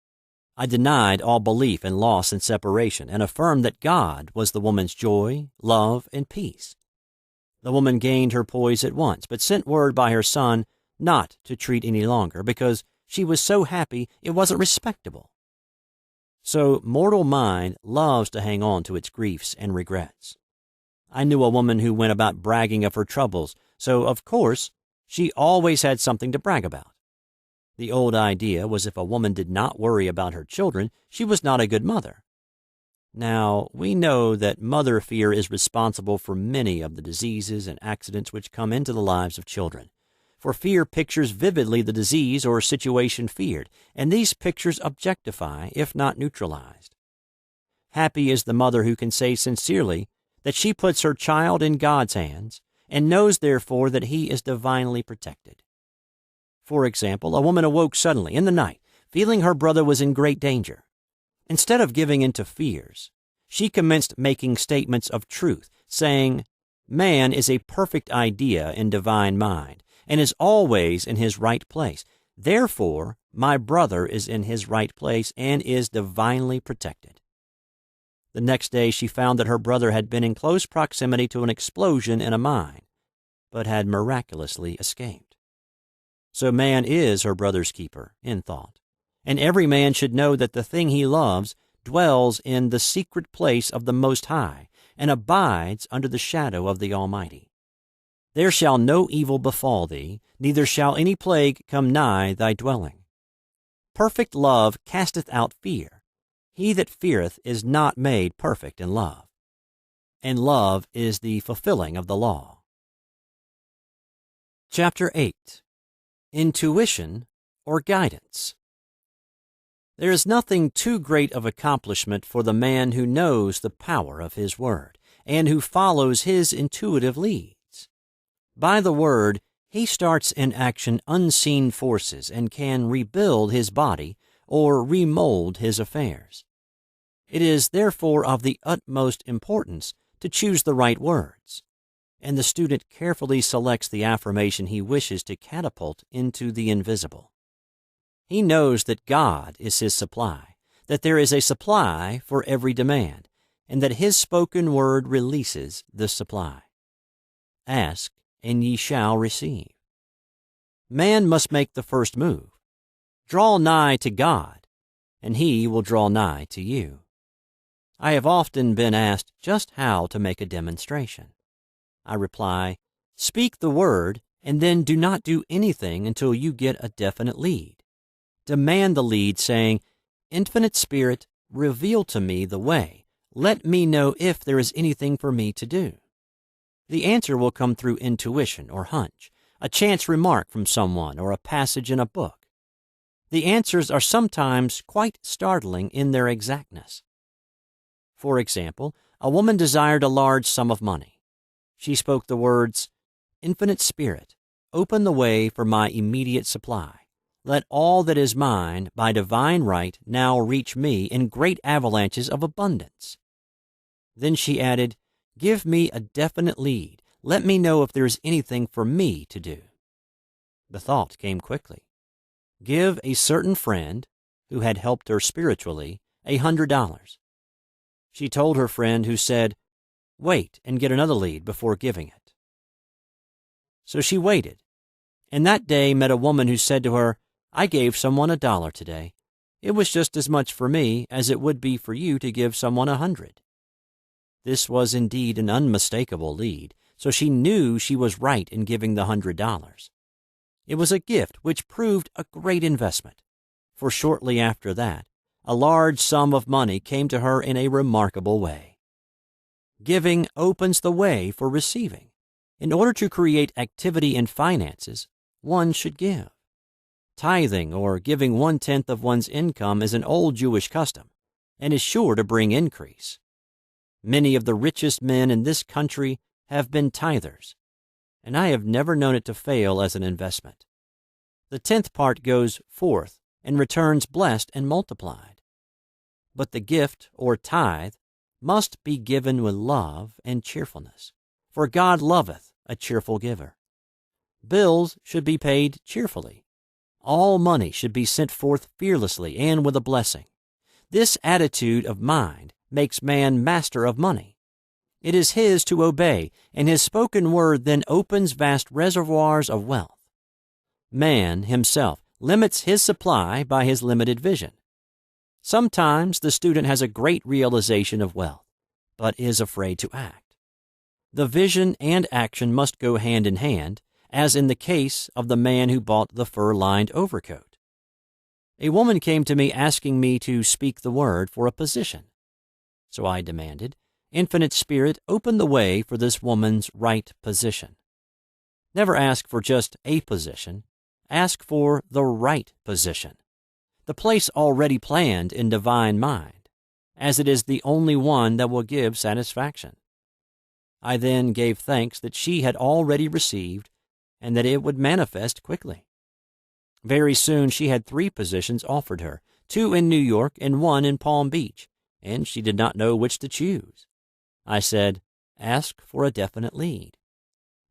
Speaker 1: I denied all belief in loss and separation and affirmed that God was the woman's joy, love, and peace. The woman gained her poise at once, but sent word by her son not to treat any longer because she was so happy it wasn't respectable. So mortal mind loves to hang on to its griefs and regrets. I knew a woman who went about bragging of her troubles, so of course she always had something to brag about. The old idea was if a woman did not worry about her children, she was not a good mother. Now, we know that mother fear is responsible for many of the diseases and accidents which come into the lives of children. For fear pictures vividly the disease or situation feared, and these pictures objectify, if not neutralized. Happy is the mother who can say sincerely that she puts her child in God's hands and knows therefore that he is divinely protected. For example, a woman awoke suddenly in the night, feeling her brother was in great danger. Instead of giving in to fears, she commenced making statements of truth, saying, "Man is a perfect idea in divine mind, and is always in his right place. Therefore, my brother is in his right place and is divinely protected." The next day she found that her brother had been in close proximity to an explosion in a mine, but had miraculously escaped. So man is her brother's keeper, in thought. And every man should know that the thing he loves dwells in the secret place of the Most High and abides under the shadow of the Almighty. There shall no evil befall thee, neither shall any plague come nigh thy dwelling. Perfect love casteth out fear. He that feareth is not made perfect in love. And love is the fulfilling of the law. Chapter 8. Intuition or Guidance. There is nothing too great of accomplishment for the man who knows the power of his word, and who follows his intuitive leads. By the word, he starts in action unseen forces and can rebuild his body or remold his affairs. It is therefore of the utmost importance to choose the right words, and the student carefully selects the affirmation he wishes to catapult into the invisible. He knows that God is his supply, that there is a supply for every demand, and that his spoken word releases the supply. Ask, and ye shall receive. Man must make the first move. Draw nigh to God, and he will draw nigh to you. I have often been asked just how to make a demonstration. I reply, speak the word, and then do not do anything until you get a definite lead. Demand the lead, saying, "Infinite Spirit, reveal to me the way. Let me know if there is anything for me to do." The answer will come through intuition or hunch, a chance remark from someone, or a passage in a book. The answers are sometimes quite startling in their exactness. For example, a woman desired a large sum of money. She spoke the words, "Infinite Spirit, open the way for my immediate supply. Let all that is mine by divine right now reach me in great avalanches of abundance." Then she added, "Give me a definite lead. Let me know if there is anything for me to do." The thought came quickly. Give a certain friend, who had helped her spiritually, $100. She told her friend, who said, "Wait and get another lead before giving it." So she waited, and that day met a woman who said to her, "I gave someone $1 today. It was just as much for me as it would be for you to give someone 100. This was indeed an unmistakable lead, so she knew she was right in giving the $100. It was a gift which proved a great investment, for shortly after that, a large sum of money came to her in a remarkable way. Giving opens the way for receiving. In order to create activity in finances, one should give. Tithing, or giving 1/10 of one's income, is an old Jewish custom and is sure to bring increase. Many of the richest men in this country have been tithers, and I have never known it to fail as an investment. The 10th part goes forth and returns blessed and multiplied. But the gift, or tithe, must be given with love and cheerfulness, for God loveth a cheerful giver. Bills should be paid cheerfully. All money should be sent forth fearlessly and with a blessing. This attitude of mind makes man master of money. It is his to obey, and his spoken word then opens vast reservoirs of wealth. Man himself limits his supply by his limited vision. Sometimes the student has a great realization of wealth, but is afraid to act. The vision and action must go hand in hand, as in the case of the man who bought the fur-lined overcoat. A woman came to me asking me to speak the word for a position. So I demanded, "Infinite Spirit, open the way for this woman's right position." Never ask for just a position. Ask for the right position, the place already planned in divine mind, as it is the only one that will give satisfaction. I then gave thanks that she had already received and that it would manifest quickly. Very soon she had 3 positions offered her, 2 in New York and 1 in Palm Beach, and she did not know which to choose. I said, "Ask for a definite lead."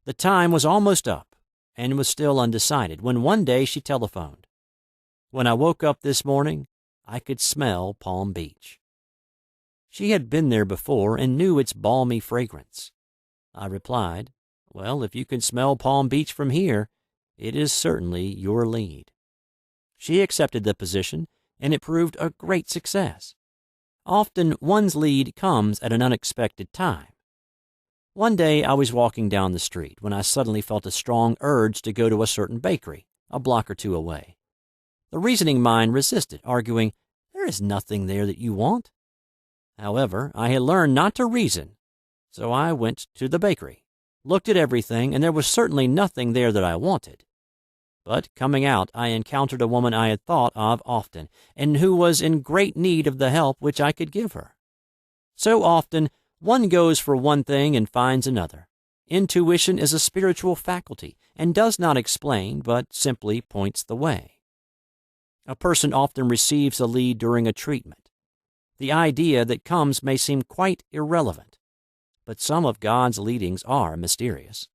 Speaker 1: The time was almost up and was still undecided when one day she telephoned. When I woke up this morning, I could smell Palm Beach. She had been there before and knew its balmy fragrance. I replied, "Well, if you can smell Palm Beach from here, it is certainly your lead." She accepted the position, and it proved a great success. Often one's lead comes at an unexpected time. One day I was walking down the street when I suddenly felt a strong urge to go to a certain bakery, a block or 2 away. The reasoning mind resisted, arguing, "There is nothing there that you want." However, I had learned not to reason, so I went to the bakery, looked at everything, and there was certainly nothing there that I wanted. But coming out, I encountered a woman I had thought of often, and who was in great need of the help which I could give her. So often, one goes for one thing and finds another. Intuition is a spiritual faculty and does not explain, but simply points the way. A person often receives a lead during a treatment. The idea that comes may seem quite irrelevant, but some of God's leadings are mysterious.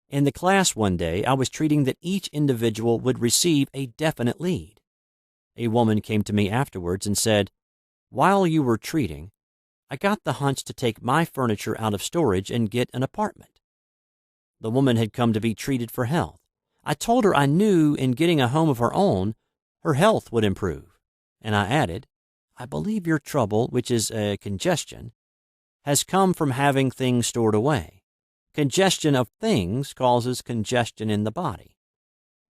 Speaker 1: In the class one day, I was treating that each individual would receive a definite lead. A woman came to me afterwards and said, "While you were treating, I got the hunch to take my furniture out of storage and get an apartment." The woman had come to be treated for health. I told her I knew in getting a home of her own, her health would improve, and I added, "I believe your trouble, which is a congestion, has come from having things stored away. Congestion of things causes congestion in the body.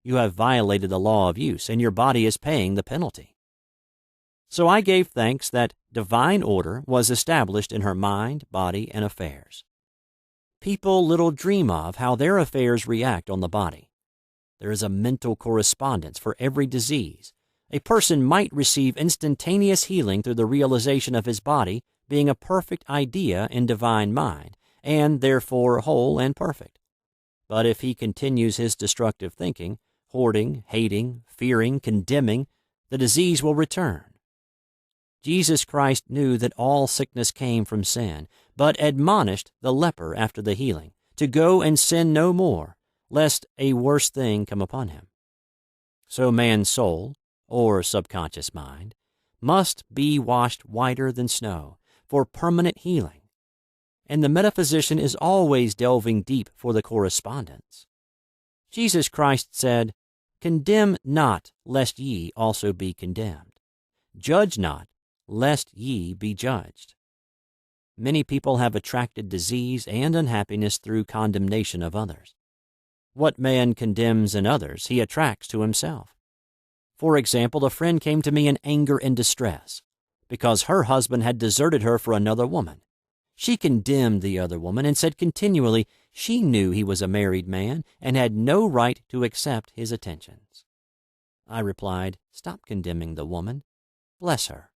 Speaker 1: You have violated the law of use, and your body is paying the penalty." So I gave thanks that divine order was established in her mind, body, and affairs. People little dream of how their affairs react on the body. There is a mental correspondence for every disease. A person might receive instantaneous healing through the realization of his body being a perfect idea in divine mind, and therefore whole and perfect. But if he continues his destructive thinking, hoarding, hating, fearing, condemning, the disease will return. Jesus Christ knew that all sickness came from sin, but admonished the leper after the healing to go and sin no more, lest a worse thing come upon him. So man's soul, or subconscious mind, must be washed whiter than snow, for permanent healing, and the metaphysician is always delving deep for the correspondence. Jesus Christ said, "Condemn not, lest ye also be condemned. Judge not, lest ye be judged." Many people have attracted disease and unhappiness through condemnation of others. What man condemns in others, he attracts to himself. For example, a friend came to me in anger and distress because her husband had deserted her for another woman. She condemned the other woman and said continually she knew he was a married man and had no right to accept his attentions. I replied, "Stop condemning the woman. Bless her,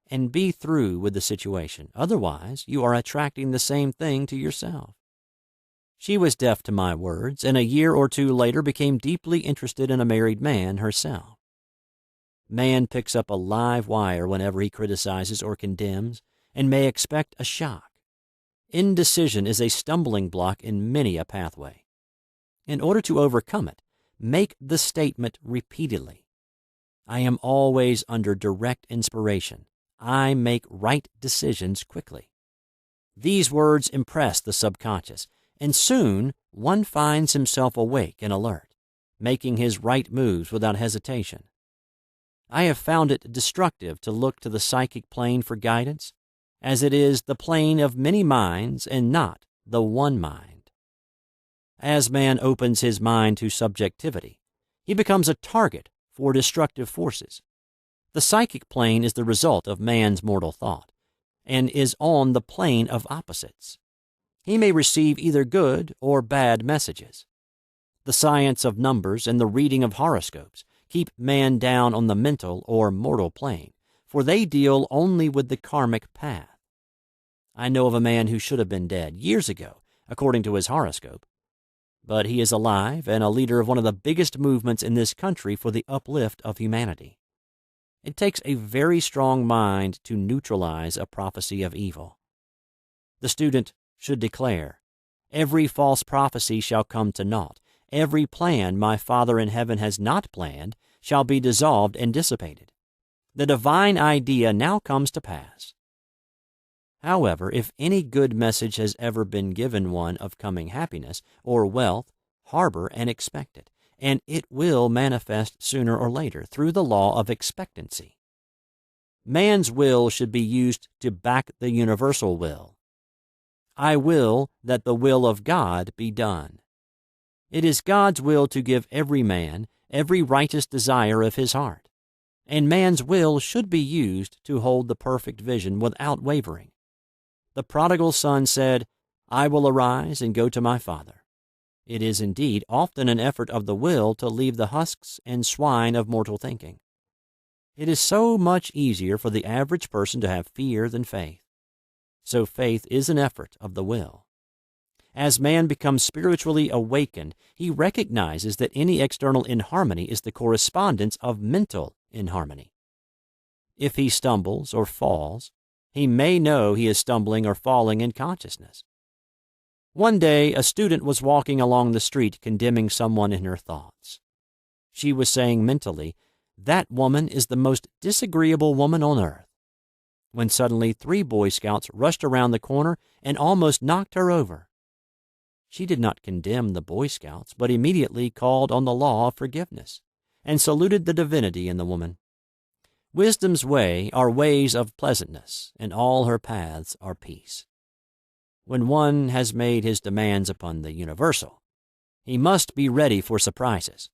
Speaker 1: and be through with the situation. Otherwise, you are attracting the same thing to yourself." She was deaf to my words, and a year or two later became deeply interested in a married man herself. Man picks up a live wire whenever he criticizes or condemns, and may expect a shock. Indecision is a stumbling block in many a pathway. In order to overcome it, make the statement repeatedly. I am always under direct inspiration. I make right decisions quickly. These words impress the subconscious, and soon one finds himself awake and alert, making his right moves without hesitation. I have found it destructive to look to the psychic plane for guidance, as it is the plane of many minds and not the one mind. As man opens his mind to subjectivity, he becomes a target for destructive forces. The psychic plane is the result of man's mortal thought, and is on the plane of opposites. He may receive either good or bad messages. The science of numbers and the reading of horoscopes keep man down on the mental or mortal plane, for they deal only with the karmic path. I know of a man who should have been dead years ago, according to his horoscope, but he is alive and a leader of one of the biggest movements in this country for the uplift of humanity. It takes a very strong mind to neutralize a prophecy of evil. The student should declare, "Every false prophecy shall come to naught. Every plan my Father in heaven has not planned shall be dissolved and dissipated. The divine idea now comes to pass." However, if any good message has ever been given one of coming happiness or wealth, harbor and expect it, and it will manifest sooner or later through the law of expectancy. Man's will should be used to back the universal will. I will that the will of God be done. It is God's will to give every man every righteous desire of his heart, and man's will should be used to hold the perfect vision without wavering. The prodigal son said, "I will arise and go to my father." It is indeed often an effort of the will to leave the husks and swine of mortal thinking. It is so much easier for the average person to have fear than faith. So faith is an effort of the will. As man becomes spiritually awakened, he recognizes that any external inharmony is the correspondence of mental inharmony. If he stumbles or falls, he may know he is stumbling or falling in consciousness. One day, a student was walking along the street condemning someone in her thoughts. She was saying mentally, "That woman is the most disagreeable woman on earth," when suddenly 3 Boy Scouts rushed around the corner and almost knocked her over. She did not condemn the Boy Scouts, but immediately called on the law of forgiveness and saluted the divinity in the woman. Wisdom's way are ways of pleasantness, and all her paths are peace. When one has made his demands upon the universal, he must be ready for surprises.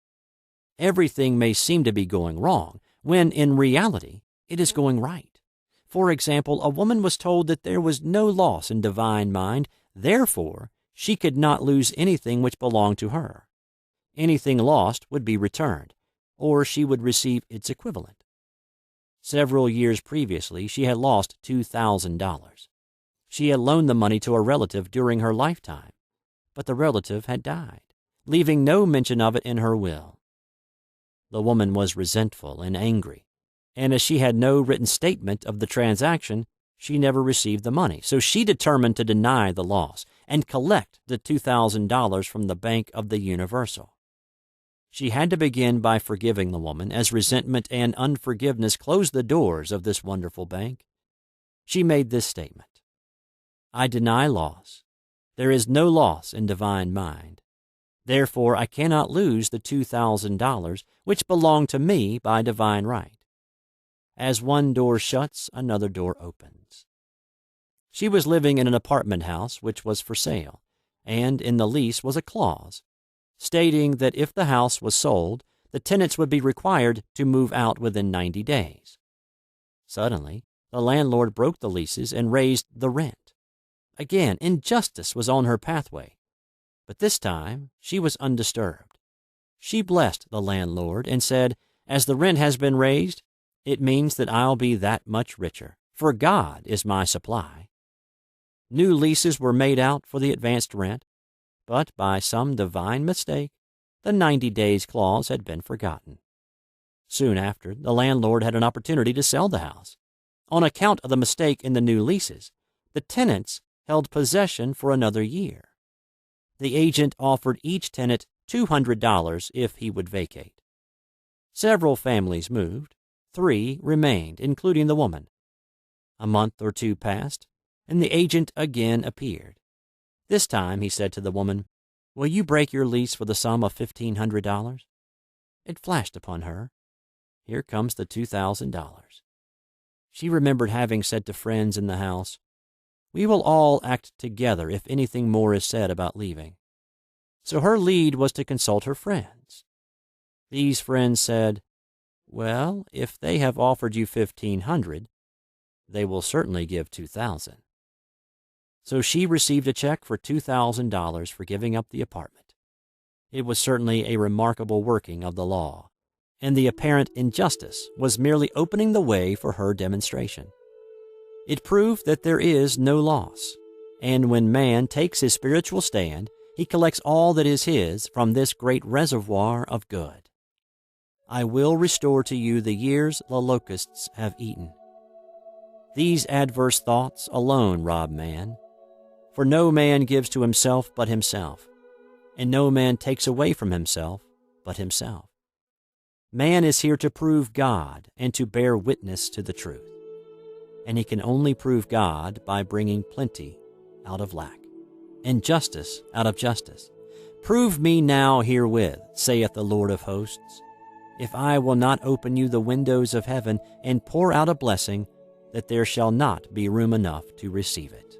Speaker 1: Everything may seem to be going wrong, when in reality it is going right. For example, a woman was told that there was no loss in divine mind, therefore she could not lose anything which belonged to her. Anything lost would be returned, or she would receive its equivalent. Several years previously, she had lost $2,000. She had loaned the money to a relative during her lifetime, but the relative had died, leaving no mention of it in her will. The woman was resentful and angry, and as she had no written statement of the transaction, she never received the money. So she determined to deny the loss and collect the $2,000 from the Bank of the Universal. She had to begin by forgiving the woman, as resentment and unforgiveness closed the doors of this wonderful bank. She made this statement: I deny loss. There is no loss in divine mind. Therefore, I cannot lose the $2,000 which belong to me by divine right. As one door shuts, another door opens. She was living in an apartment house which was for sale, and in the lease was a clause stating that if the house was sold, the tenants would be required to move out within 90 days. Suddenly, the landlord broke the leases and raised the rent. Again, injustice was on her pathway, but this time she was undisturbed. She blessed the landlord and said, as the rent has been raised, it means that I'll be that much richer, for God is my supply. New leases were made out for the advanced rent, but by some divine mistake, the 90 days clause had been forgotten. Soon after, the landlord had an opportunity to sell the house. On account of the mistake in the new leases, the tenants held possession for another year. The agent offered each tenant $200 if he would vacate. Several families moved. 3 remained, including the woman. A month or 2 passed, and the agent again appeared. This time he said to the woman, "Will you break your lease for the sum of $1,500? It flashed upon her. Here comes the $2,000. She remembered having said to friends in the house, "We will all act together if anything more is said about leaving." So her lead was to consult her friends. These friends said, "Well, if they have offered you $1,500, they will certainly give $2,000. So she received a check for $2,000 for giving up the apartment. It was certainly a remarkable working of the law, and the apparent injustice was merely opening the way for her demonstration. It proved that there is no loss, and when man takes his spiritual stand, he collects all that is his from this great reservoir of good. I will restore to you the years the locusts have eaten. These adverse thoughts alone rob man, for no man gives to himself but himself, and no man takes away from himself but himself. Man is here to prove God and to bear witness to the truth, and he can only prove God by bringing plenty out of lack, and justice out of justice. Prove me now herewith, saith the Lord of hosts, if I will not open you the windows of heaven and pour out a blessing, that there shall not be room enough to receive it.